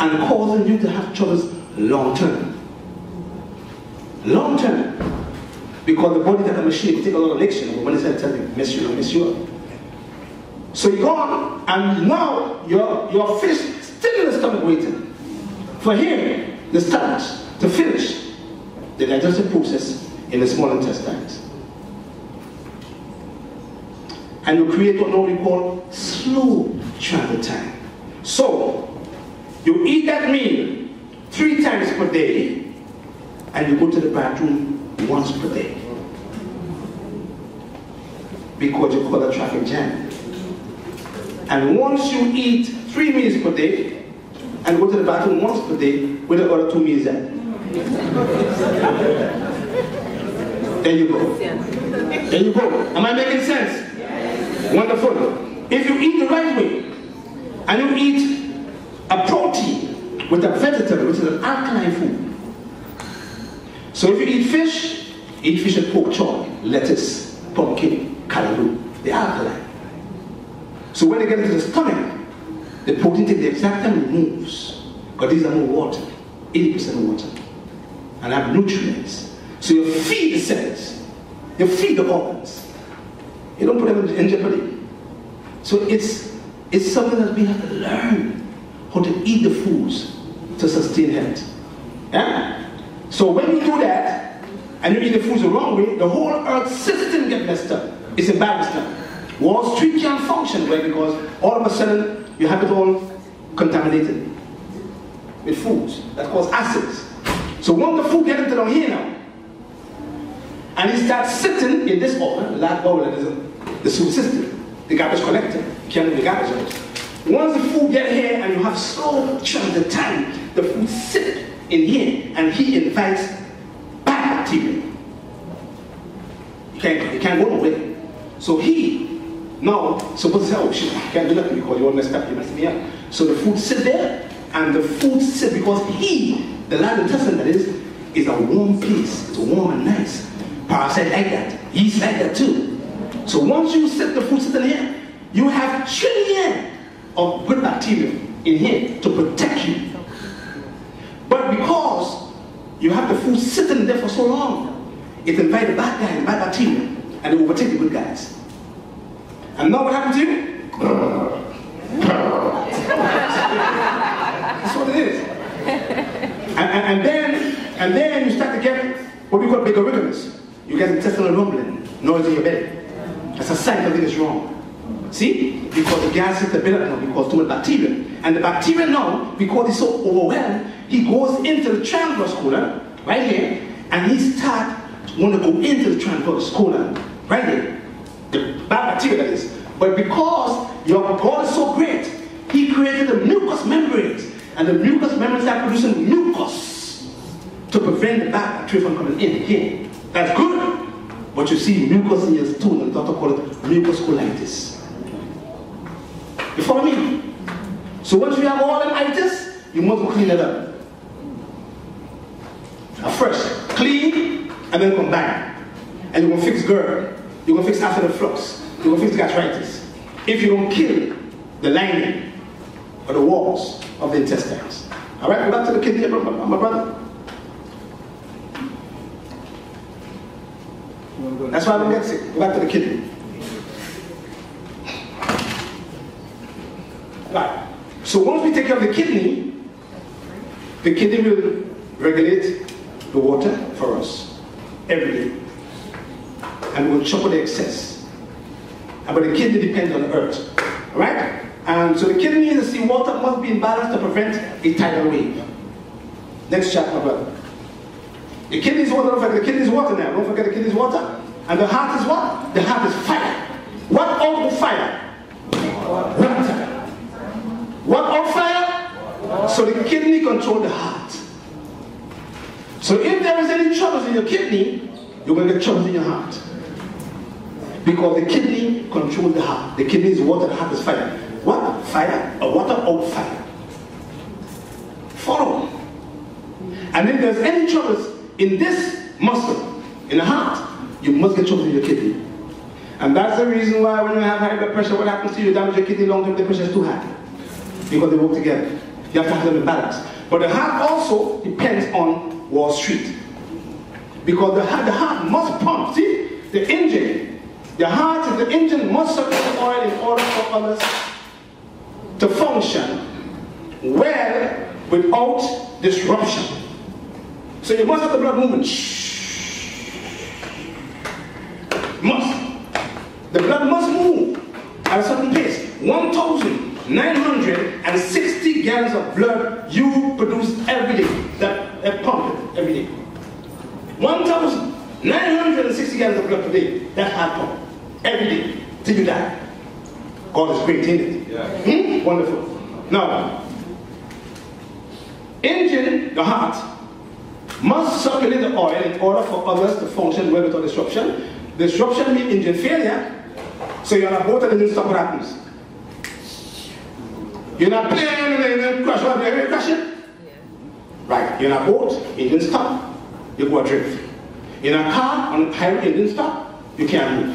and causing you to have troubles long term. Long term. Because the body like a machine, it takes a lot of lecture, but when it's telling you, mess you up. So you go on, and now your fish still in the stomach waiting for him, the starch, to finish the digestive process in the small intestines. And you create what we call slow transit time. So, you eat that meal 3 times per day, and you go to the bathroom once per day. Because you call a traffic jam. And once you eat 3 meals per day, and go to the bathroom once per day, where the other 2 meals at? There you go. There you go. Am I making sense? Wonderful. If you eat the right way, and you eat a protein with a vegetable, which is an alkaline food. So if you eat fish and pork chop, lettuce, pumpkin, callaloo, they're alkaline. So when they get into the stomach, the protein takes the exact time it moves. Because these are more water, 80% water, and have nutrients. So you feed the cells, you feed the organs. You don't put them in jeopardy. So it's something that we have to learn how to eat the foods to sustain health. Yeah? So when you do that, and you eat the foods the wrong way, the whole earth system gets messed up. It's embarrassed now. Wall Street can't function well because all of a sudden you have it all contaminated with foods that cause acids. So once the food gets into down here now, and it starts sitting in this organ, the large bowel, that is the sewer system, the garbage collector, you can't move the garbage out. Once the food gets here and you have slow transit time, the food sits in here and he invites bad bacteria. You can't go nowhere. So he now supposed to say, oh shit, I can't do that because you all messed up, you messed me up. So the food sits there, and the food sits because he, the large intestine that is a warm place. It's warm and nice. Parasite like that. Yeast like that too. So once you set the food sitting here, you have trillions of good bacteria in here to protect you. But because you have the food sitting there for so long, it invites the bad guys, bad bacteria, and they overtake the good guys. And now what happens to you? That's what it is. And then you start to get what we call bigger rigorous. You get intestinal rumbling, noise in your belly. That's a sign something is wrong. See? Because the gas is built up now because too much bacteria. And the bacteria now, because it's so overwhelmed, he goes into the transverse colon, right here, and he starts want to go into the transverse colon, right here. The bad bacteria that is. But because your God is so great, he created the mucous membranes. And the mucous membranes are producing mucus to prevent the bad bacteria from coming in here. That's good. But you see mucus in your stool, and the doctor calls it mucus colitis. You follow me? So once you have all them itis, you must clean it up. First, clean and then combine. And you're going to fix GERD. You're going to fix acid reflux. You're going to fix gastritis. If you don't kill the lining or the walls of the intestines. All right, go back to the kidney, my brother. That's why I don't get sick. Go back to the kidney. Right. So once we take care of the kidney will regulate the water for us every day. And we'll chop the excess. But the kidney depends on the earth. All right? And so the kidney and the seawater must be in balance to prevent a tidal wave. Next chapter, my brother. The kidney's water, don't forget the kidney's water now. Don't forget the kidney's water. And the heart is what? The heart is fire. What out of fire? Water. What out fire? So the kidney controls the heart. So if there is any troubles in your kidney, you're going to get troubles in your heart. Because the kidney controls the heart. The kidney is water, the heart is fire. What? Fire or water out fire. Follow. And if there's any troubles in this muscle, in the heart, you must get trouble in your kidney. And that's the reason why when you have high blood pressure, what happens to you? You damage your kidney long term, the pressure is too high. Because they work together. You have to have them in balance. But the heart also depends on Wall Street. Because the heart must pump. See, the engine, the heart and the engine must circulate oil in order for others to function well without disruption. So you must have the blood moving. Must. The blood must move at a certain pace. 1,960 gallons of blood you produce every day. That pump every day. 1,960 gallons of blood per day. That heart pump every day till you die. God is great, isn't it? Yeah. Wonderful. Now, engine, the heart, must circulate the oil in order for others to function well without disruption. Disruption means engine failure. So you're on a boat and the engine stop, what happens? You're not playing and then crash. What? You're crashing? Right. You're in a boat, engine stop, you go adrift. In a car, on a highway, engine stop, you can't move.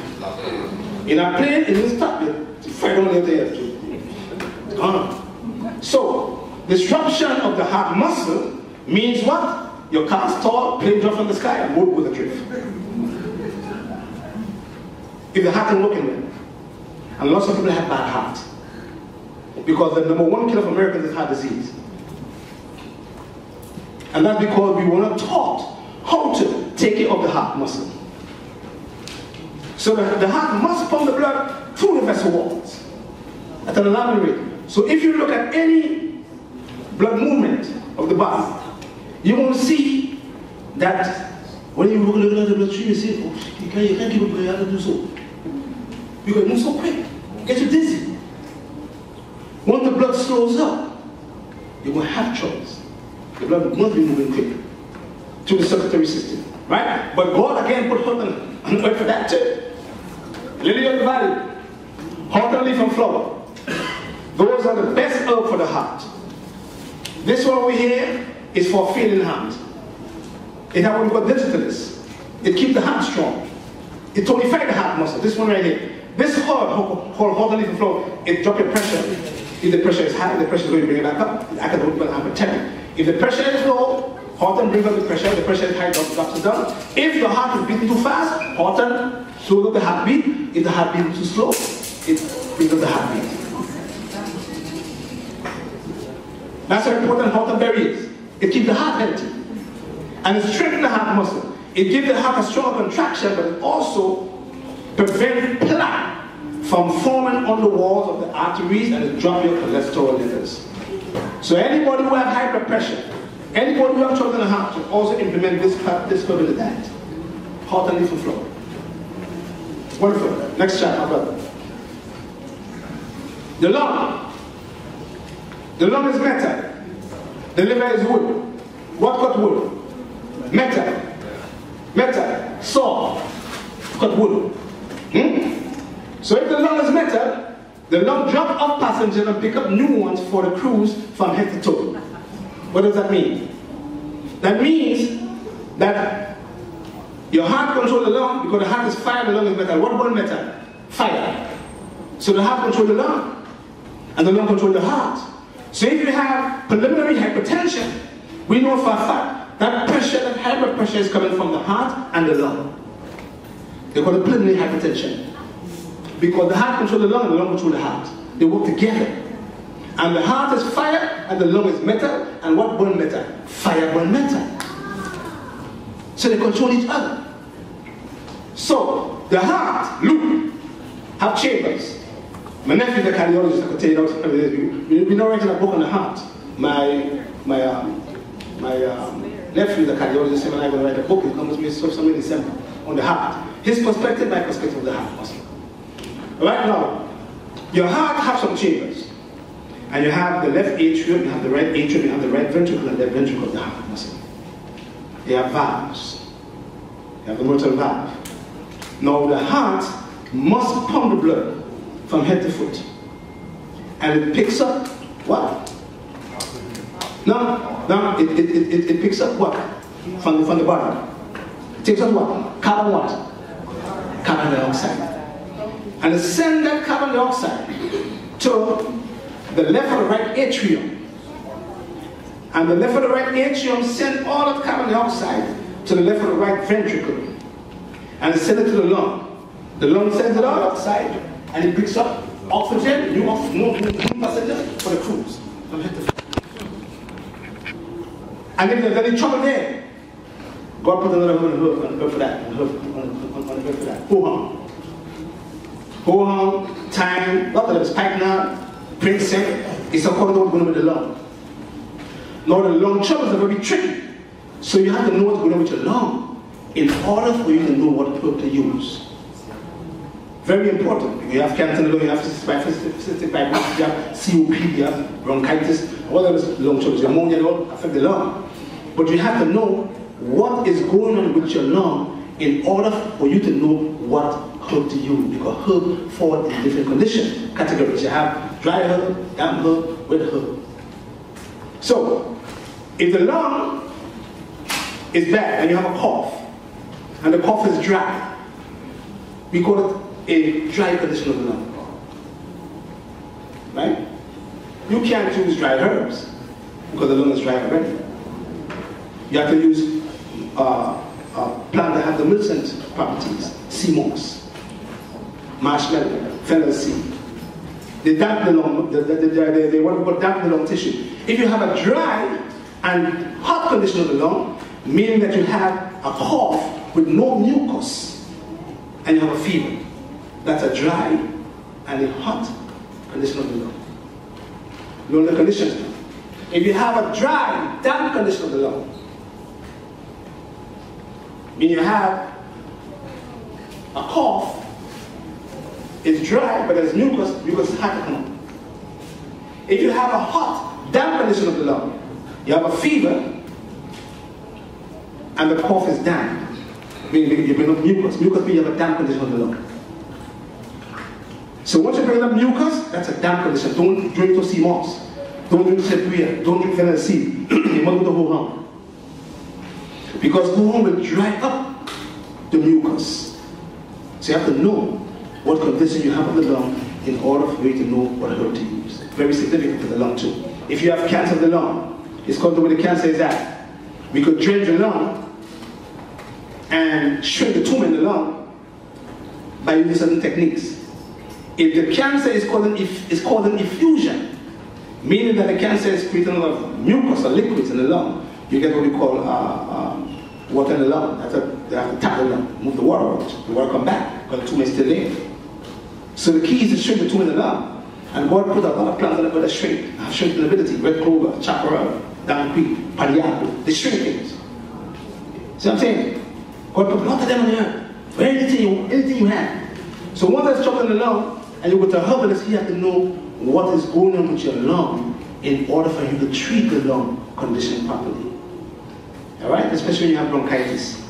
In a plane, engine stop, you fight on the air. So, disruption of the heart muscle means what? Your car stalled, plane dropped from the sky, and boat goes adrift. If the heart isn't working well. And lots of people have bad heart. Because the #1 killer of Americans is heart disease. And that's because we were not taught how to take care of the heart muscle. So the heart must pump the blood through the vessel walls at an alarming rate. So if you look at any blood movement of the body, you will see that when you look at the bloodstream, you see, oh, you can't keep up, you have to do so. Because it moves so quick, it gets you dizzy. Once the blood slows up, you will have troubles. The blood must be moving quick to the circulatory system, right? But God again put hope on earth for that too. Lily of the valley, hot and leaf and flower. Those are the best herb for the heart. This one over here is for failing heart. It has what we call digitalis. It keeps the heart strong. It tonifies the heart muscle. This one right here. This herb called hot and leaf and flower, it drops your pressure. If the pressure is high, the pressure is going to bring it back up. I can put hypertension. If the pressure is low, Horton brings up the pressure is high, drops it down. If your heart is beating too fast, Horton slows up the heartbeat. If the heartbeat is too slow, it brings up the heartbeat. That's how important Horton berry is. It keeps the heart healthy. And it strengthens the heart muscle. It gives the heart a stronger contraction, but it also prevents plaque from forming on the walls of the arteries, and it drops your cholesterol levels. So anybody who has high blood pressure, anybody who has trouble in the heart, should also implement this herb in the diet. Hot and leaf and flower. Wonderful. Next chart, my brother. The lung. The lung is metal. The liver is wood. What cut wood? Metal. Metal. Saw. Cut wood. So if the lung is metal, the lung drop off passengers and pick up new ones for the cruise from head to toe. What does that mean? That means that your heart controls the lung, because the heart is fire, the lung is metal. What burns metal? Fire. So the heart controls the lung, and the lung controls the heart. So if you have pulmonary hypertension, we know for a fact that pressure, that high blood pressure is coming from the heart and the lung. They call it pulmonary hypertension. Because the heart controls the lung and the lung controls the heart. They work together. And the heart is fire and the lung is metal. And what burns metal? Fire burns metal. So they control each other. So the heart, loop, have chambers. My nephew is a cardiologist. I could tell you that. We're not writing a book on the heart. My nephew is a cardiologist, and I'm going to write a book. It comes to me somewhere in December on the heart. His perspective, my perspective of the heart. Right now, your heart has some chambers. And you have the left atrium, you have the right atrium, you have the right ventricle, and the left ventricle of the heart muscle. They have valves. You have the mitral valve. Now the heart must pump the blood from head to foot. And it picks up what? No, it picks up what? From the bottom. It takes up what? Carbon what? Carbon dioxide. And it sends that carbon dioxide to the left or the right atrium. And the left or the right atrium send all of the carbon dioxide to the left or the right ventricle. And it sends it to the lung. The lung sends it all outside, and it picks up oxygen, new passengers for the crews. And if there's any trouble there, God put another one on the hood for that. On the hood for that. Ho-hum, time, not that it's Pagna, Prince, it's according to what's going on with the lung. Now the lung troubles are very tricky. So you have to know what's going on with your lung in order for you to know what herb to use. Very important. If you have cancer in the lung, you have cystic fibrosis, you have COPD, you have bronchitis, whatever lung troubles, pneumonia, they all affect the lung. But you have to know what is going on with your lung in order for you to know what herb to use. Because herb fall in different condition categories. You have dry herb, damp herb, wet herb. So, if the lung is bad and you have a cough, and the cough is dry, we call it a dry condition of the lung. Right? You can't use dry herbs because the lung is dry already. You have to use plant that have the millicent properties, sea moss, marshmallow, fennel seed. They dampen the lung, they want to dampen the lung tissue. If you have a dry and hot condition of the lung, meaning that you have a cough with no mucus, and you have a fever, that's a dry and a hot condition of the lung. You know the conditions now. If you have a dry, damp condition of the lung, meaning you have a cough, it's dry, but there's mucus is hard to come up. If you have a hot, damp condition of the lung, you have a fever, and the cough is damp, meaning you bring up mucus. Mucus means you have a damp condition of the lung. So once you bring up mucus, that's a damp condition. Don't drink to sea moss. Don't drink sepia. Don't drink fennel seed. You must go to ho-hum. Because ho-hum will dry up the mucus. So you have to know what condition you have of the lung in order for you to know what herb to use. Very significant for the lung too. If you have cancer of the lung, it's called the way the cancer is at. We could drain the lung and shrink the tumor in the lung by using certain techniques. If the cancer is called an effusion, meaning that the cancer is creating a lot of mucus or liquids in the lung, you get what we call water in the lung. They have to tap the lung, move the water out. The water come back, because the tumor is still there. So the key is to shrink the tumor in the lung. And God put a lot of plants that shrink, have shrinking ability. Red clover, chaparral, dampi, paliaco, they shrink things. See what I'm saying? God put a lot of them on the earth. For anything you have. So once there's trouble in the lung, and you go to a herbalist, you have to know what is going on with your lung in order for you to treat the lung condition properly. Alright? Especially when you have bronchitis.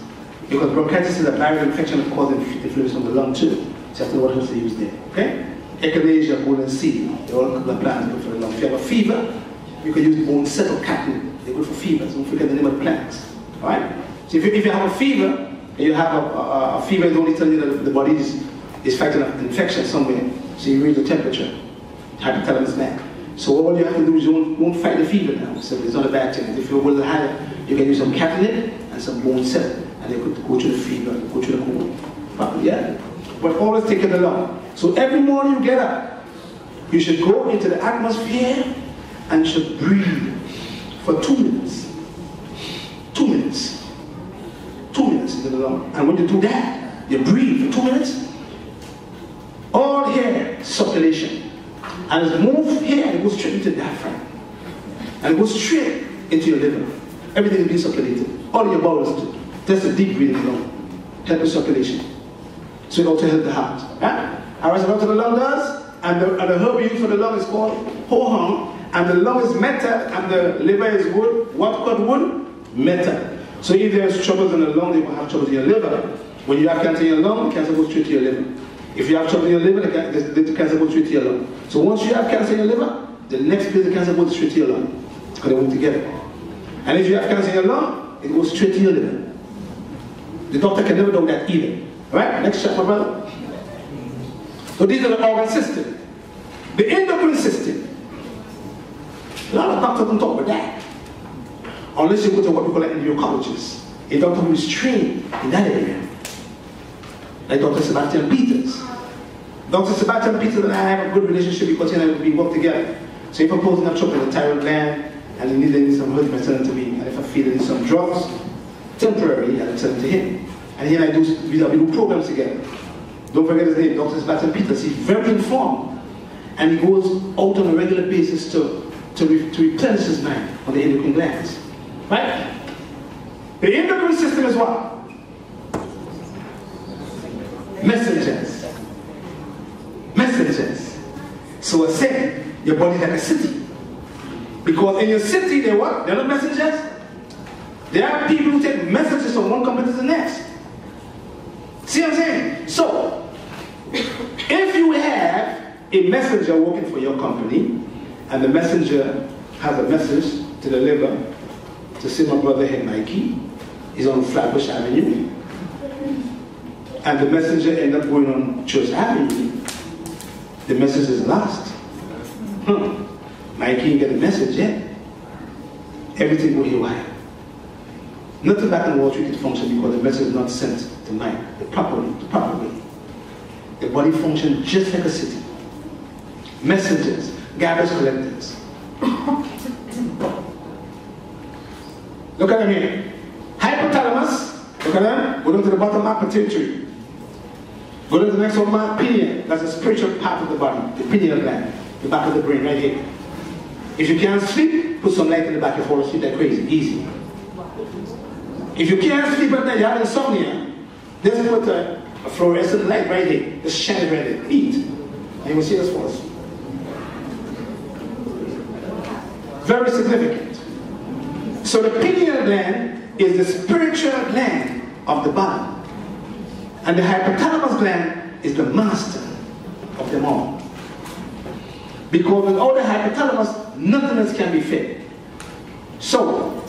Because bronchitis is a viral infection that causes inflammation of the lung too. So you have to know what else to use there. Okay? Echinacea, golden seed, they all the plants good for the lung. If you have a fever, you can use bone settle catnip. They're good for fevers. Don't forget the name of the plants. Alright? So if you have a fever, and you have a fever, it only tells you that the body is fighting an infection somewhere. So you read the temperature, hypothalamus gland. So all you have to do is you won't fight the fever now. So it's not a bad thing. If you're a little higher, you can use some catnip and some bone cell, and they could go to the fever, go to the cold. Yeah? But always take it along. So every morning you get up, you should go into the atmosphere and you should breathe for 2 minutes. 2 minutes. 2 minutes into the lung. And when you do that, you breathe for 2 minutes. All here, circulation. And it's moved here and it goes straight into the diaphragm. And it goes straight into your liver. Everything is being circulated. All your bowels do. That's the deep breathing lung. Help the circulation. So it also helps the heart. Right? Alright, so what the lung does, and the herb used for the lung is called ho hum, and the lung is metal, and the liver is wood. What called wood? Metal. So if there's troubles in the lung, they will have troubles in your liver. When you have cancer in your lung, the cancer goes straight to your liver. If you have trouble in your liver, the cancer goes straight to your lung. So once you have cancer in your liver, the next place the cancer goes straight to your lung. Because they work together. And if you have cancer in your lung, it goes straight to your liver. The doctor can never know that either. Alright, next chapter, brother. So these are the organ system. The endocrine system. A lot of doctors don't talk about that. Unless you go to what we call an endocrinologist. A doctor who is trained in that area. Like Dr. Sebastian Peters. Dr. Sebastian Peters and I have a good relationship because he and we work together. So if I'm posing up trouble in the thyroid gland and he needs some herbs, I send them to me. And if I feel need some drugs, temporarily, I send them to him. And he and I do programs together. Don't forget his name, Dr. Sebastian Peters. He's very informed. And he goes out on a regular basis to replenish his mind on the endocrine glands. Right? The endocrine system is what? Messengers. Messengers. So I said, your body's like a city. Because in your city, they're what? They're not messengers. There are people who take messages from one company to the next. See what I'm saying? So, if you have a messenger working for your company, and the messenger has a message to deliver to see my brother here, Mikey, he's on Flatbush Avenue, and the messenger ends up going on Church Avenue, the message is lost. Mikey didn't get the message yet. Everything will haywire. Nothing back in Wall Street can function because the message is not sent to Mike the proper way. The body functions just like a city. Messengers, garbage collectors. Look at them here. Hypothalamus, look at them. Go down to the bottom of pituitary. Go to the next one, my pineal. That's the spiritual part of the body, the pineal gland, the back of the brain, right here. If you can't sleep, put some light in the back and fall asleep like crazy, easy. If you can't sleep at night, you have insomnia, just put a fluorescent light right here, just shine it right there, eat, and you will see us fall asleep. Very significant. So the pineal gland is the spiritual gland of the body. And the hypothalamus gland is the master of them all. Because without the hypothalamus, nothing else can be fed. So,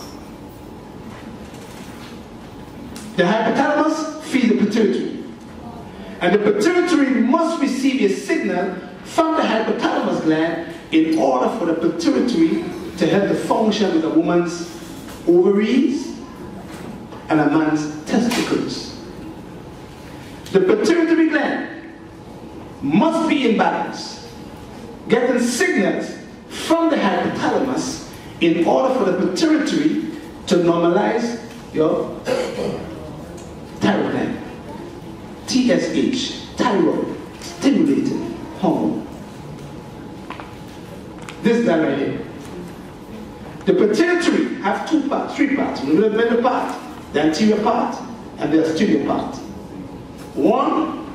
the hypothalamus feeds the pituitary. And the pituitary must receive a signal from the hypothalamus gland in order for the pituitary to help the function with a woman's ovaries and a man's testicles. The pituitary gland must be in balance, getting signals from the hypothalamus in order for the pituitary to normalize your thyroid gland. TSH, thyroid, stimulating hormone. This gland right here. The pituitary have two parts, three parts. The middle part, the anterior part, and the posterior part. One,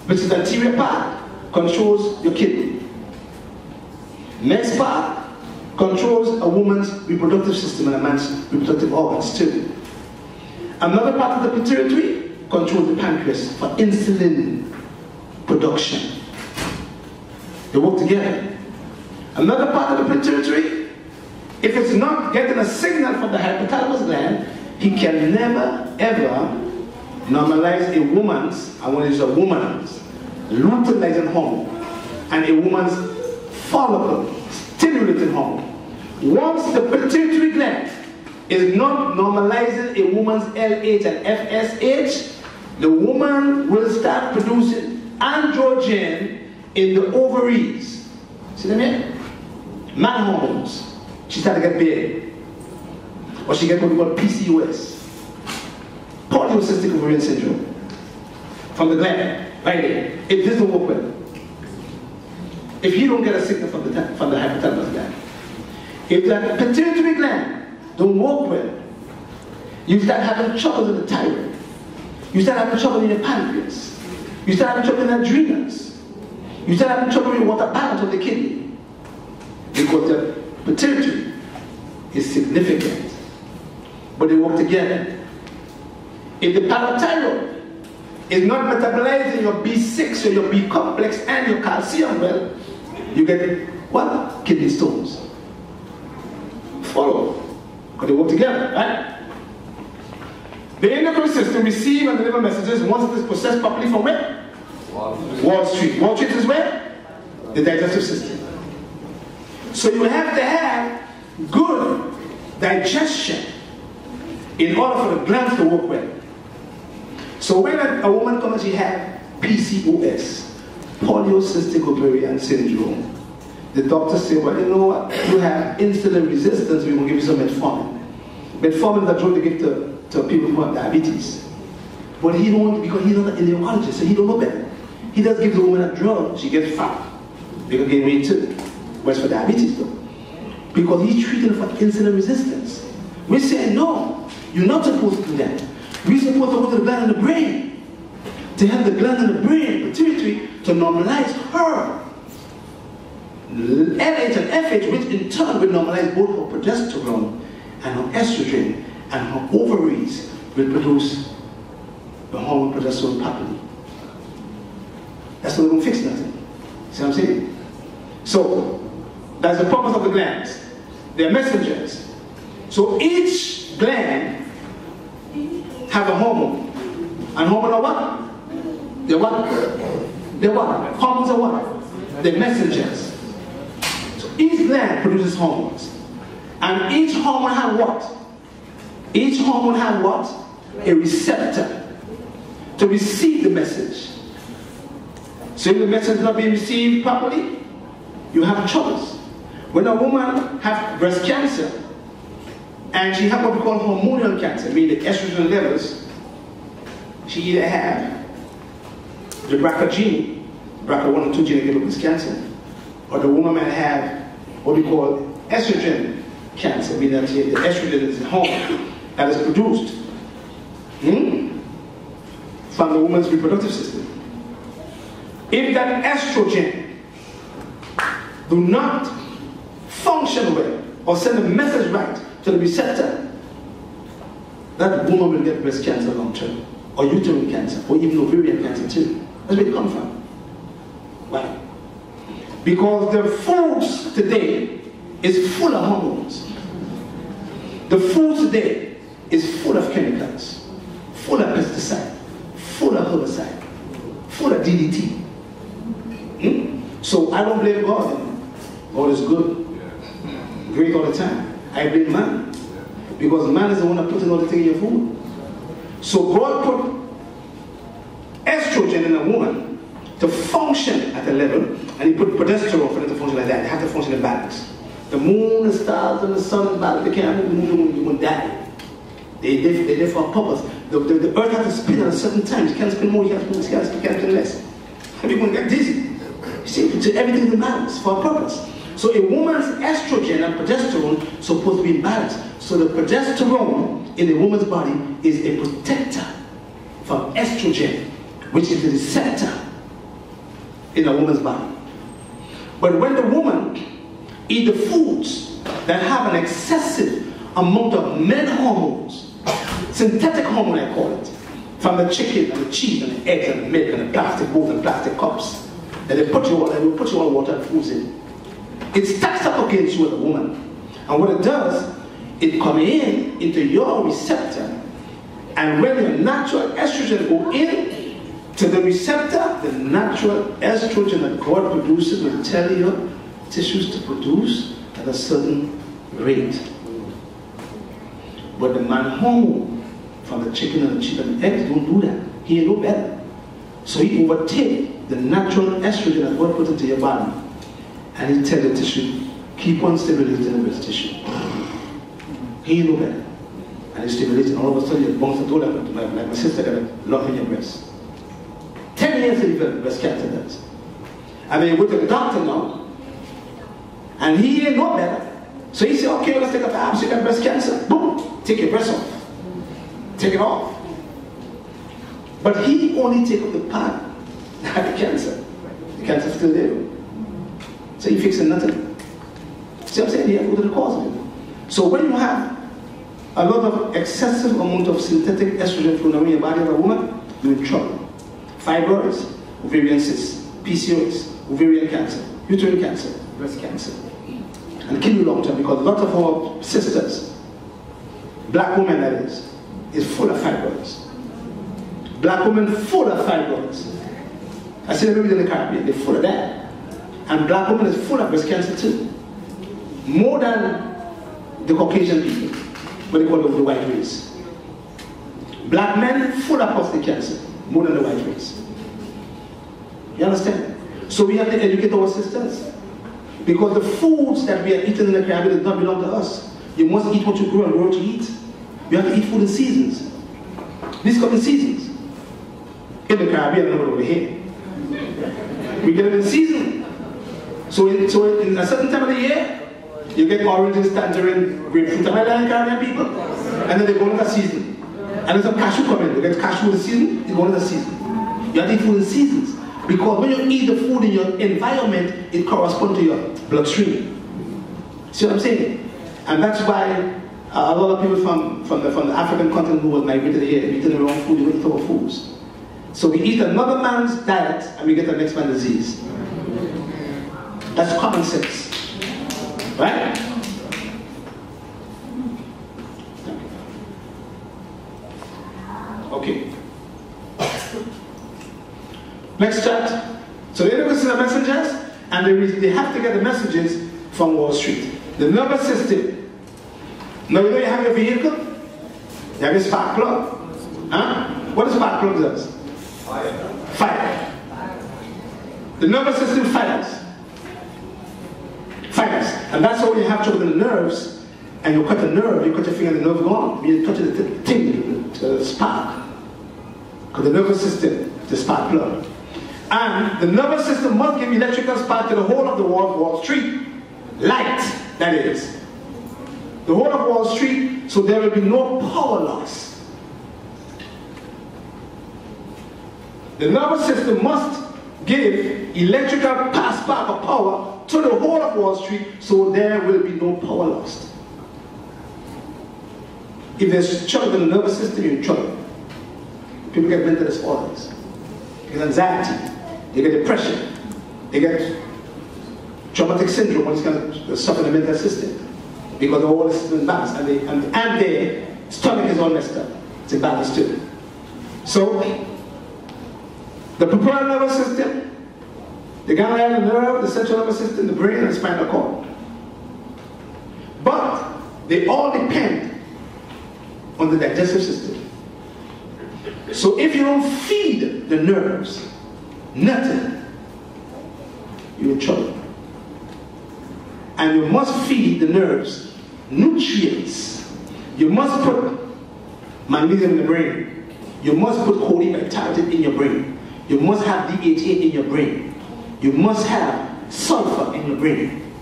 which is the anterior part, controls your kidney. Next part controls a woman's reproductive system and a man's reproductive organs too. Another part of the pituitary controls the pancreas for insulin production. They work together. Another part of the pituitary, if it's not getting a signal from the hypothalamus gland, he can never, ever normalize a woman's, I want to use a woman's, luteinizing hormone and a woman's follicle stimulating hormone. Once the pituitary gland is not normalizing a woman's LH and FSH, the woman will start producing androgen in the ovaries. See what I mean? Man hormones. She started to get big. Or she gets what we call PCOS. Polycystic ovarian syndrome. From the gland, right there. If this don't work well. If you don't get a signal from the hypothalamus gland. If that pituitary gland don't work well, you start having trouble in the thyroid. You start having trouble in your pancreas. You start having trouble in the adrenals. You start having trouble in the water balance of the kidney. Because the pituitary is significant. But they work together. If the parathyroid is not metabolizing your B6 or your B complex and your calcium well, you get what? Kidney stones. Follow. Because they work together, right? The endocrine system receives and delivers messages once it is processed properly from where? Wall Street. Wall Street is where? The digestive system. So you have to have good digestion in order for the glands to work well. So when a woman comes and she has PCOS, polycystic ovarian syndrome, the doctor say, well, you know what, you have insulin resistance, we will give you some metformin. Metformin is a drug they give to people who have diabetes. But he don't, because he's not an endocrinologist, so he don't know better. He does give the woman a drug, she gets fat. They can gain weight too. But it's for diabetes though. Because he's treating her for insulin resistance. We say, no, you're not supposed to do that. We're supposed to go to the gland in the brain. To have the gland in the brain, pituitary, to normalize her LH and FH, which in turn will normalize both her progesterone and her estrogen, and her ovaries will produce the hormone progesterone properly. That's not going to fix nothing. See what I'm saying? So, that's the purpose of the glands. They're messengers. So each gland have a hormone. And hormones are what? They're what? They're what? Hormones are what? They're messengers. So each gland produces hormones. And each hormone has what? Each hormone has what? A receptor to receive the message. So if the message is not being received properly, you have troubles. When a woman has breast cancer, and she has what we call hormonal cancer, meaning the estrogen levels, she either have the BRCA gene, BRCA1 and 2 gene that give breast cancer, or the woman might have what we call estrogen cancer, meaning that the estrogen is a hormone that is produced from the woman's reproductive system. If that estrogen do not function well or send a message right to the receptor, that woman will get breast cancer long term, or uterine cancer, or even ovarian cancer too. That's where it comes from. Why? Because the foods today is full of hormones. The food today is full of chemicals, full of pesticide, full of herbicide, full of DDT. So I don't blame God. God is good, great all the time. I blame man, because man is the one that puts in all the things in your food. So God put estrogen in a woman to function at a level, and he put progesterone for them to function like that. They have to function in balance. The moon, the stars, and the sun in balance. They can't move the moon, you won't die. They're there for a purpose. The earth has to spin at a certain time. You can't spin more, you can't spin less. People get dizzy. You see, so everything is in balance for a purpose. So a woman's estrogen and progesterone are supposed to be in balance. So the progesterone in a woman's body is a protector from estrogen, which is the receptor in a woman's body. But when the woman eats the foods that have an excessive amount of men hormones, synthetic hormone I call it, from the chicken and the cheese and the eggs and the milk and the plastic bowls and plastic cups, that they put you on water and foods in. It stacks up against you as a woman. And what it does, it come into your receptor, and when your natural estrogen go in to the receptor, the natural estrogen that God produces will tell your tissues to produce at a certain rate. But the man hormone from the chicken and the chicken and the eggs don't do that. He ain't no better. So he overtake the natural estrogen that God put into your body, and he tell the tissue, keep on stimulating the breast tissue. He ain't no better. And he's stimulating, all of a sudden your bones are told like my sister got a lump in your breast. 10 years to develop breast cancer does. And then you go to the doctor now, and he ain't no better. So he said, okay, let's take a biopsy, you got breast cancer. Boom, take your breast off. Take it off. But he only take up the part that had the cancer. The cancer's still there. So he fixing nothing. See what I'm saying? He has to go to the cause of it. So when you have a lot of excessive amount of synthetic estrogen flowing in your body of a woman, you're in trouble. Fibroids, ovarian cysts, PCOS, ovarian cancer, uterine cancer, breast cancer. And kill you long term, because a lot of our sisters, black women that is full of fibroids. Black women full of fibroids. I see them in the Caribbean, they're full of that. And black women is full of breast cancer too. More than the Caucasian people, what they call the white race. Black men full of prostate cancer, more than the white race. You understand? So we have to educate our sisters. Because the foods that we are eating in the Caribbean does not belong to us. You must eat what you grow and grow what you eat. You have to eat food in seasons. These come in seasons. In the Caribbean, not over here. We get it in season. So in a certain time of the year, you get oranges, tangerine, grapefruit, and like Caribbean people. And then they go into the season. And there's some cashew coming. You get cashew in the season, you go into the season. You have to eat food in seasons. Because when you eat the food in your environment, it corresponds to your bloodstream. See what I'm saying? And that's why a lot of people from the African continent who was migrated here, eating the wrong food, eating our foods. So we eat another man's diet and we get the next man's disease. That's common sense. Right? Okay. Next chart. So they never see the messengers, and they have to get the messages from Wall Street. The nervous system. Now you know you have your vehicle? You have your spark plug. Huh? What does spark plug does? Fire. The nervous system fires. Fires. And that's how you have trouble with the nerves, and you cut the nerve, you cut your finger and the nerve gone. You touch the thing, the spark. Because the nervous system, the spark plug. And the nervous system must give electrical spark to the whole of the Wall Street. Light, that is. The whole of Wall Street, so there will be no power loss. The nervous system must give electrical spark of power to the whole of Wall Street, so there will be no power lost. If there's trouble in the nervous system, you're in trouble. People get mental disorders. They get anxiety. They get depression. They get traumatic syndrome when it's going to suffer in the mental system. Because the whole system is imbalanced, and their stomach is all messed up. It's imbalanced too. So, the peripheral nervous system, the ganglion nerve, the central nervous system, the brain, and the spinal cord. But they all depend on the digestive system. So if you don't feed the nerves, nothing, you're in trouble. And you must feed the nerves nutrients. You must put magnesium in the brain. You must put choline in your brain. You must have DHA in your brain. You must have sulfur in your brain.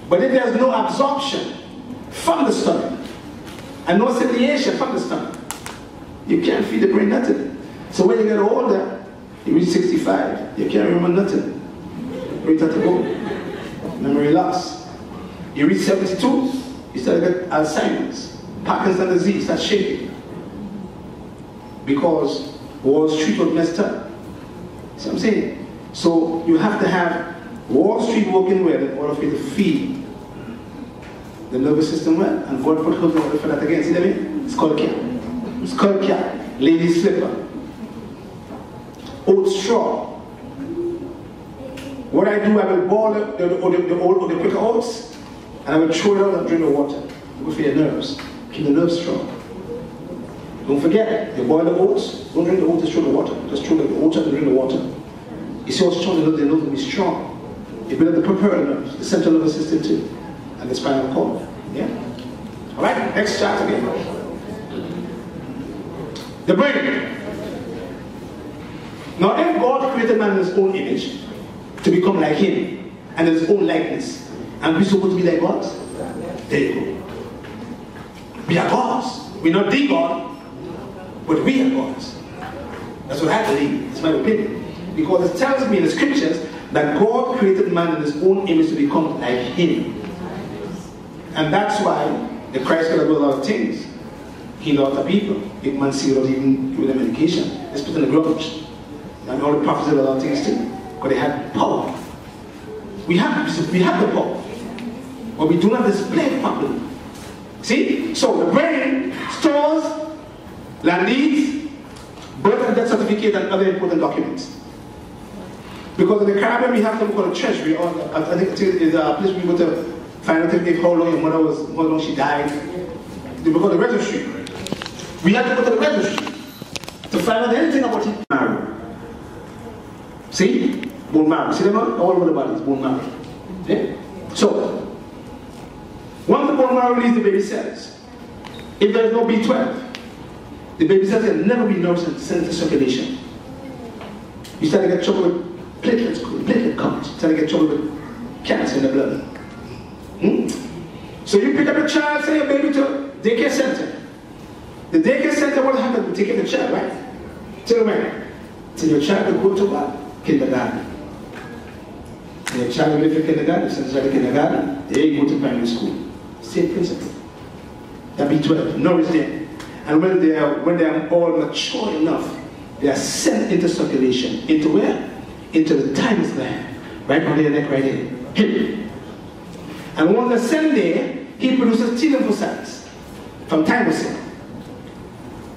But if there's no absorption from the stomach and no assimilation from the stomach, you can't feed the brain nothing. So when you get older, you reach 65, you can't remember nothing. Right at the go. Memory loss. You reach 72, you start to get Alzheimer's, Parkinson's disease, that's shaking. Because Wall Street was messed up. See what I'm saying? So you have to have Wall Street working well in order for you to feed the nervous system well, and God put herbs in order for that again. See what I mean? Skull cap. Skull cap. Lady slipper. Oat straw. What I do, I will boil the quicker oats, and I will throw it out and drink the water. Good for your nerves. Keep the nerves strong. Don't forget, you boil the oats, don't drink the oats, just throw the water. Just throw the oats and drink the water. You see how strong the nerves will be strong. You build up the peripheral nerves, the central nervous system too, and the spinal cord. Yeah? Alright, next chart again. The brain. Now, if God created man in his own image to become like him and his own likeness, and we're supposed to be like God, there you go. We are gods. We're not the God, but we are gods. That's what I believe. It's my opinion. Because it tells me in the scriptures that God created man in his own image to become like him. And that's why the Christ could do a lot of things. Heal a lot of people. Make man see without even giving them medication. Let's put in the grudge. And all the prophets did a lot of things too. Because they had power. We have the power. But we do not display it properly. See? So the brain stores land deeds, birth and death certificate, and other important documents. Because in the Caribbean we have something called a treasury, or I think it is a place we go to find out if how long your mother was, how long she died. They call the registry. We have to go to the registry to find out anything about it. Marrow. See? Bone marrow. See them all over the body is bone marrow. Okay? So, once the bone marrow releases the baby cells, if there is no B12, the baby cells can never be nourished and sent into circulation. You start to get trouble with platelet count. You start to get trouble with cancer in the blood. So you pick up a child, send your baby to daycare center. The daycare center, what happens? We take care of the child, right? Till when? Till your child will go to what? Kindergarten. And your child will live in kindergarten, you send the child to kindergarten, they go to primary school. Same principle. That B12, nourish them. And when they are all mature enough, they are sent into circulation. Into where? Into the thymus gland. Right on their neck, right here. Hip. And when they're sent there, he produces T lymphocytes from thymus.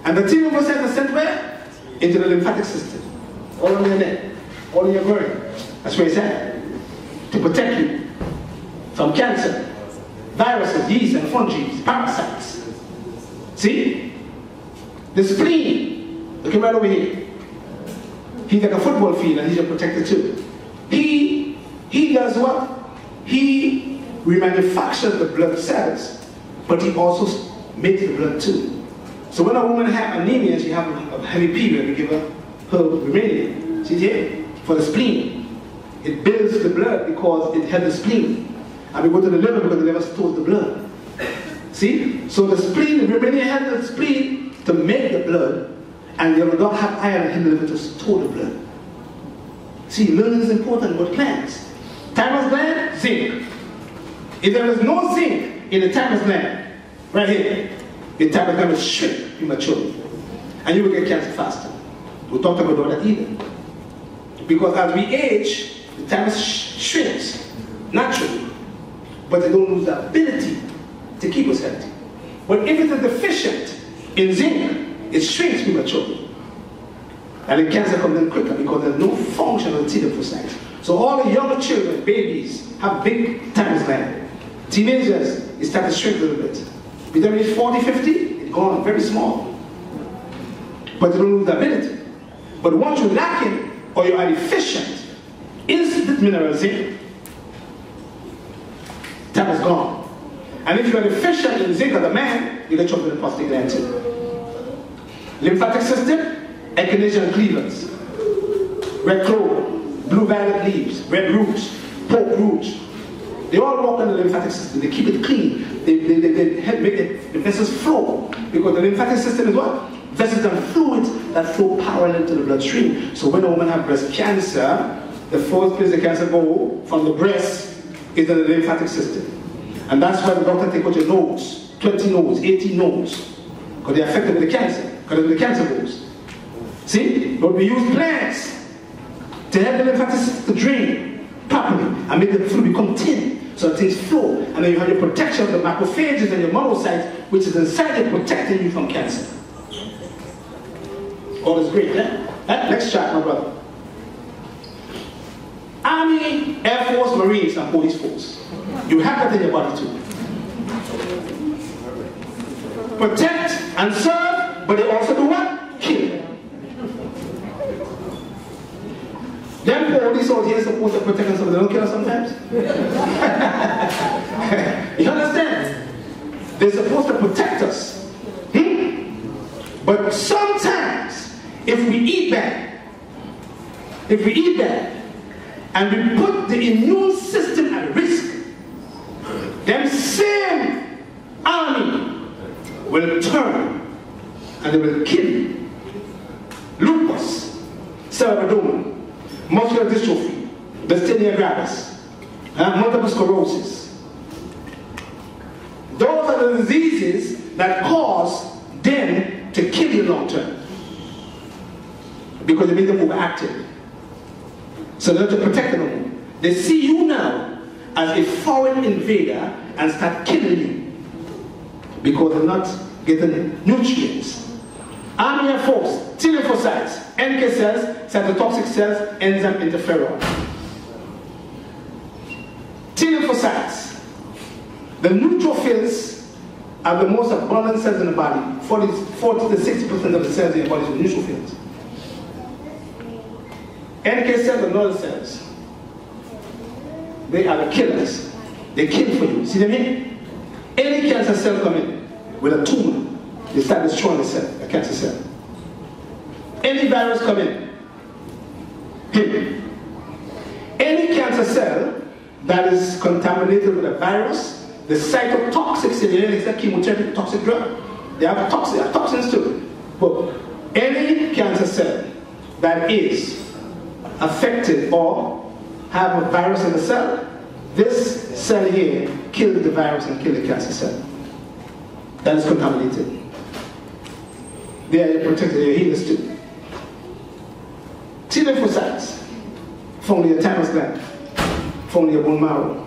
And the T lymphocytes are sent where? Into the lymphatic system. All on your neck. All in your brain. That's where it's at. To protect you from cancer, viruses, yeast and fungi, parasites. See? The spleen, look right over here. He's like a football field and he's a protector too. He does what? He remanufactures the blood cells, but he also makes the blood too. So when a woman has anemia and she has a heavy period, we give her Remainium. See here? For the spleen. It builds the blood because it has the spleen. And we go to the liver because the liver stores the blood. See? So the spleen, the Remainium has the spleen to make the blood, and you don't have iron in the liver to store the blood. See, learning is important with plants. Thymus gland, zinc. If there is no zinc in the thymus gland, right here, the thymus gland will shrink prematurely. And you will get cancer faster. We don't talk about that either. Because as we age, the thymus shrinks naturally. But they don't lose the ability to keep us healthy. But if it is deficient in zinc, it shrinks prematurely. And the cancer comes in quicker because there's no function of the T lymphocytes. So all the younger children, babies, have big thymus gland. Teenagers, it starts to shrink a little bit. Between age 40, 50, it's gone very small. But they don't lose the ability. But once you're lacking or you are deficient in the mineral zinc, that is gone. And if you are deficient in zinc as a man, you get trouble with the prostate gland too. Lymphatic system, echinacea and cleavers, red clover, blue violet leaves, red roots, pork roots. They all work on the lymphatic system. They keep it clean. They help make the vessels flow. Because the lymphatic system is what? Vessels and fluids that flow parallel to the bloodstream. So when a woman has breast cancer, the first place the cancer goes from the breast is in the lymphatic system. And that's why the doctor takes out your nodes, 20 nodes, 18 nodes. Because they're affected with the cancer. Because the cancer goes. See? But we use plants to help the lymphatic system to drain properly and make the fluid become thin. So So things flow. And then you have your protection of the macrophages and your monocytes, which is inside it protecting you from cancer. All is great, yeah? Next chart, my brother. Army, Air Force, Marines, and Police Force. You have that in your body too. Protect and serve, but they also do what? Kill. Them police out here supposed to protect us, so they don't kill us sometimes. You understand? They're supposed to protect us. But sometimes, if we eat bad, and we put the immune system at risk, them same army will turn and they will kill you. Lupus, cerebral muscular dystrophy, myasthenia gravis, multiple sclerosis. Those are the diseases that cause them to kill you long term, because they make them overactive. So they have to protect them. They see you now as a foreign invader and start killing you because they're not getting nutrients. Army Air Force, T lymphocytes, NK cells, cytotoxic cells, enzyme interferon. T lymphocytes. The neutrophils are the most abundant cells in the body. 40 to 60% of the cells in your body are neutrophils. NK cells and other cells, they are the killers. They kill for you. See what I mean? Any cancer cell come in with a tumor, they start destroying the cell, a cancer cell. Any virus come in, any cancer cell that is contaminated with a virus, the cytotoxic cell, it's a chemotherapy toxic drug. They have toxins too. But any cancer cell that is affected or have a virus in the cell, this cell here kills the virus and kills the cancer cell. That is contaminated. They are protected, your healers too. T lymphocytes, found in your thymus gland, found in your bone marrow,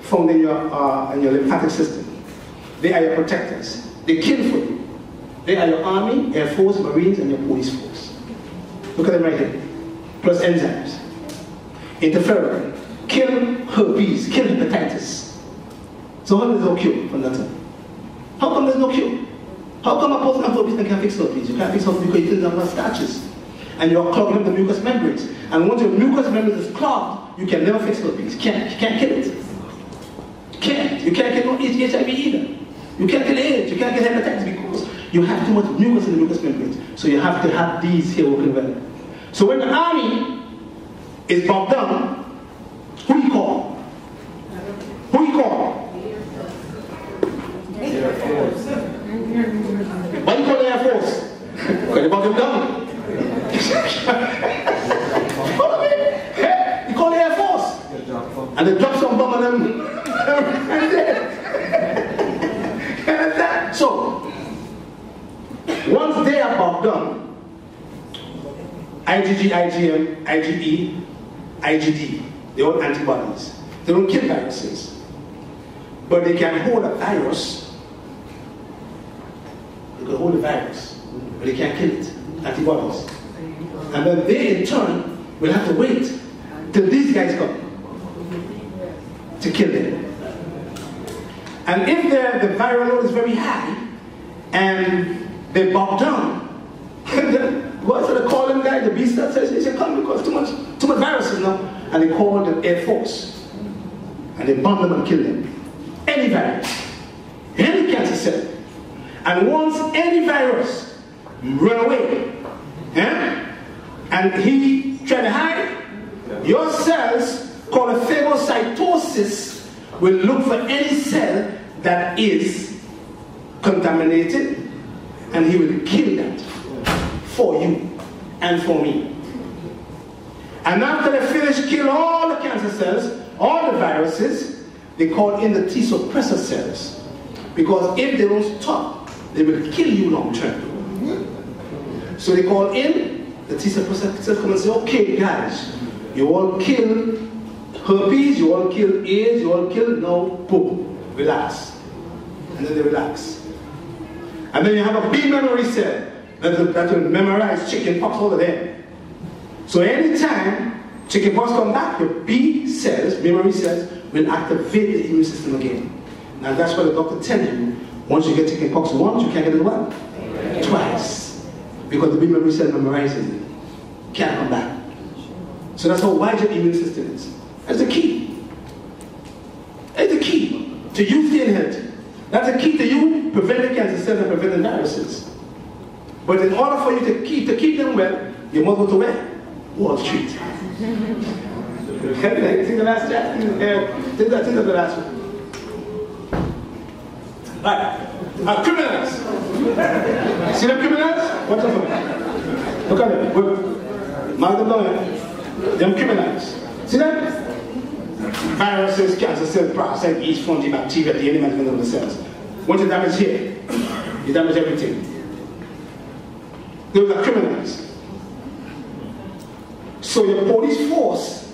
found in your lymphatic system. They are your protectors. They kill for you. They are your Army, Air Force, Marines, and your Police Force. Look at them right here. Plus enzymes. Interferon. Kill herpes, kill hepatitis. So how there's no cure for nothing? How come there's no cure? How come a person has herpes and can't fix herpes? You can't fix herpes because you didn't have starches. And you're clogging up the mucous membranes. And once your mucous membranes is clogged, you can never fix herpes. You can't kill it. You can't. You can't kill HIV either. You can't kill AIDS. You can't kill hepatitis because you have too much mucus in the mucous membranes. So you have to have these here working well. So when the army is bogged down, who you call? Who you call? Air Force. Why you call the Air Force? Because they bogged them down. You call the Air Force. And they drop some bomb on them. So, once they are bogged down, IgG, IgM, IgE, IgD, they're all antibodies. They don't kill viruses. But they can hold a virus. They can hold a virus, but they can't kill it. Antibodies. And then they, in turn, will have to wait till these guys come to kill them. And if the viral load is very high, and they bog down, what's the call them guy, the beast that says, they say, come because too much viruses now. And they call the Air Force. And they bomb them and kill them. Any virus, any cancer cell. And once any virus run away, and he try to hide, your cells, called a phagocytosis, will look for any cell that is contaminated, and he will kill that for you and for me. And after they finish kill all the cancer cells, all the viruses, they call in the T suppressor cells. Because if they don't stop, they will kill you long term. So they call in the T suppressor cells, come and say, okay guys, you all kill Herpes, you all kill. AIDS, you all kill. No, boom, relax. And then they relax. And then you have a big memory cell that will memorize chicken pox all of them. So anytime chicken pox come back, your B cells, memory cells, will activate the immune system again. Now that's what the doctor tells you. Once you get chicken pox once, you can't get it what? Twice. Because the big memory cell memorizes it. Can't come back. So that's how wide your immune system is. That's the key. That's the key to you staying healthy. That's the key to you preventing cancer cells and preventing viruses. But in order for you to keep them well, you must go to where? Wall Street. See the last chat? Think that's the last one. Right. Criminals. See them criminals? Watch out for them. Look at them. Mark them down. Them criminals. See them? Viruses, cancer cells, parasites, yeast, fungi, bacteria, the elements of the cells. Once you damage here, you damage everything. Those are criminals. So your police force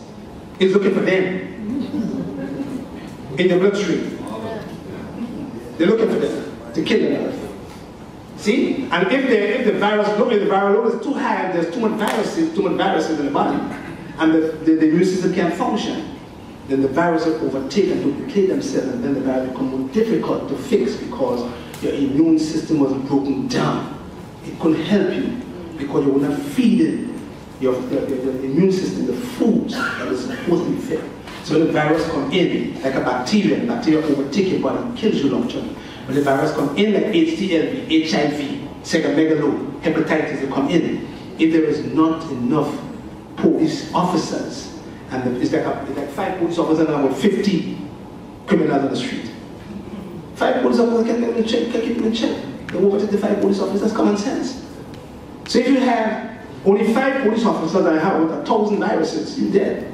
is looking for them in your bloodstream. They're looking for them to kill them. See? And if the virus load is too high, there's too much viruses in the body, and the immune system can't function, then the virus will overtake and duplicate themselves, and then the virus becomes more difficult to fix because your immune system was broken down. It couldn't help you because you were not feeding your immune system the foods that is supposed to be fed. So when the virus comes in, like a bacteria overtake your body and kills you long term. When the virus comes in like HTLV, HIV, cytomegalo, hepatitis, they come in. If there is not enough police officers, and it's like 5 police officers and about 50 criminals on the street. 5 police officers can keep them in check. They overtake the 5 police officers, that's common sense. So if you have only 5 police officers that have 1,000 viruses, you're dead.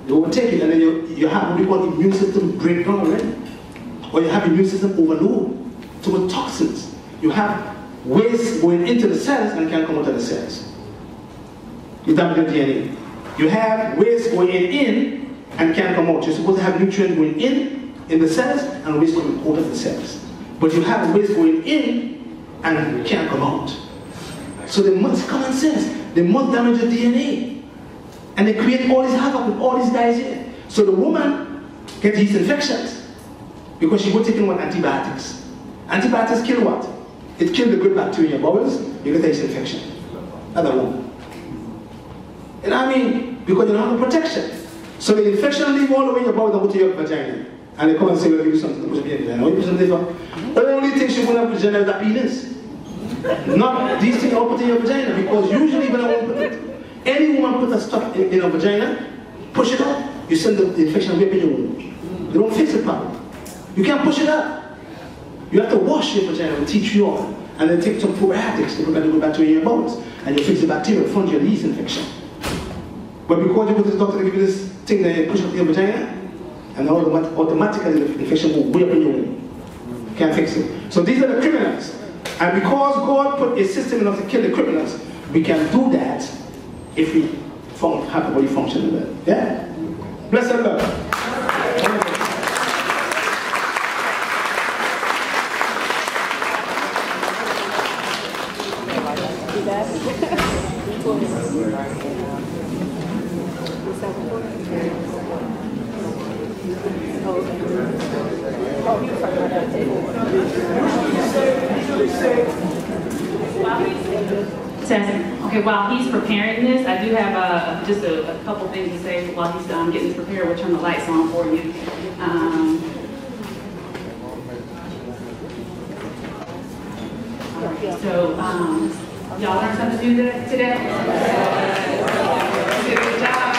You overtake it, and then you have what we call immune system breakdown already. Or you have immune system overload, too much toxins. You have waste going into the cells and can't come out of the cells. You damage the DNA. You have waste going in and can't come out. You're supposed to have nutrients going in the cells and waste coming out of the cells. But you have waste going in and can't come out. So they must, common sense, they must damage the DNA. And they create all this havoc with all these guys here. So the woman gets yeast infections because she was taking antibiotics. Antibiotics kill what? It kills the good bacteria in your bowels, you get a yeast infection. Another woman. You know what I mean? Because you don't have the protection. So the infection leave all the way in your bowels and go to your vagina. And they come and say, we'll give you something to put your vagina. What you put some liver? The only thing she won't have vagina is the penis. Not these things I'll put in your vagina, because usually when I want to put it, any woman put a stuff in a vagina, push it up, you send the infection way up in your womb. They don't fix the problem. You can't push it up. You have to wash your vagina with tea tree oil, and then take some probiotics to prevent the bacteria in your bones, and you fix the bacteria, fungal yeast infection. But because you go to the doctor to give you this thing that you push up your vagina, and automatically the infection will way up in your womb. Can't fix it. So these are the criminals. And because God put a system in us to kill the criminals, we can do that if we have the body functioning well. Yeah? Blessed love. Okay, while he's preparing this, I do have just a couple things to say while he's getting this prepared. We'll turn the lights on for you. So, y'all learned something to do today? Good job.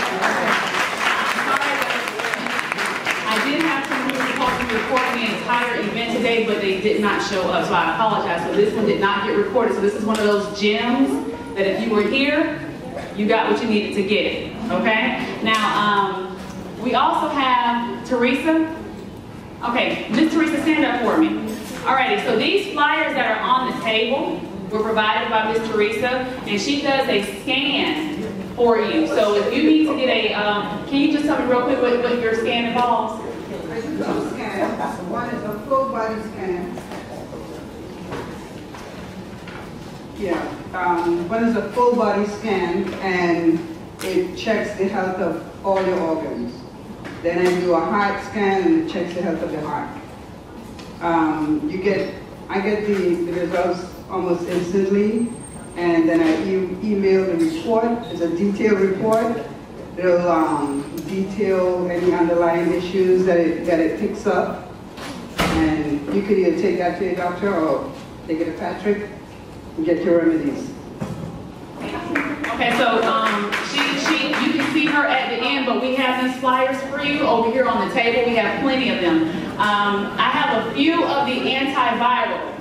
I did have someone who was supposed to record the entire event today, but they did not show up, so I apologize. So this one did not get recorded. So this is one of those gems that if you were here, you got what you needed to get, okay? Now, we also have Teresa. Okay, Miss Teresa, stand up for me. Alrighty, so these flyers that are on the table were provided by Miss Teresa, and she does a scan for you. So if you need to get a, can you just tell me real quick what your scan involves? There's two scans. One is a full body scan. Yeah, one is a full body scan, and it checks the health of all your organs. Then I do a heart scan, and it checks the health of the heart. I get the results almost instantly, and then I email the report. It's a detailed report. It'll detail any underlying issues that it picks up, and you can either take that to your doctor or take it to Patrick and get your remedies. Okay, so you can see her at the end, but we have these flyers for you over here on the table. We have plenty of them. I have a few of the antiviral.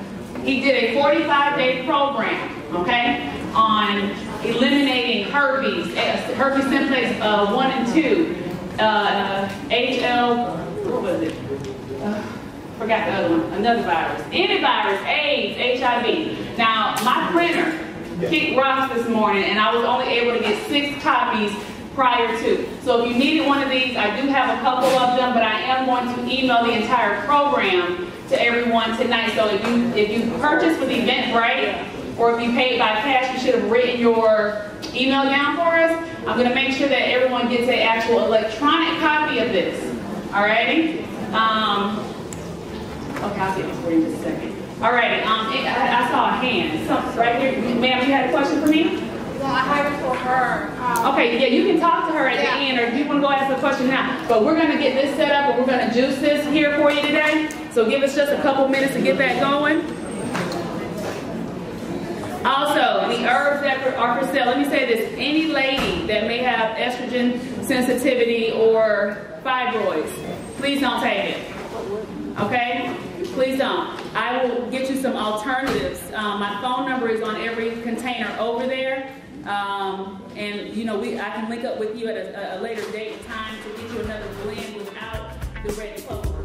He did a 45-day program, okay, on eliminating herpes, herpes simplex 1 and 2, what was it? Forgot the other one, another virus. Antivirus, AIDS, HIV. Now, my printer kicked rocks this morning, and I was only able to get 6 copies prior to. So if you needed one of these, I do have a couple of them, but I am going to email the entire program to everyone tonight. So if you purchase with Eventbrite, or if you paid by cash, you should have written your email down for us. I'm going to make sure that everyone gets an actual electronic copy of this. Alrighty? Okay, I'll get this for you in just a second. Alrighty, I saw a hand. Right here. Ma'am, you had a question for me? Well, I have it for her. Okay, yeah, you can talk to her at the end, or if you want to go ask the question now. But we're going to get this set up, and we're going to juice this here for you today. So give us just a couple minutes to get that going. Also, the herbs that are for sale, let me say this, any lady that may have estrogen sensitivity or fibroids, please don't take it, okay? Please don't. I will get you some alternatives. My phone number is on every container over there. And you know, I can link up with you at a later date and time to get you another blend without the red clover.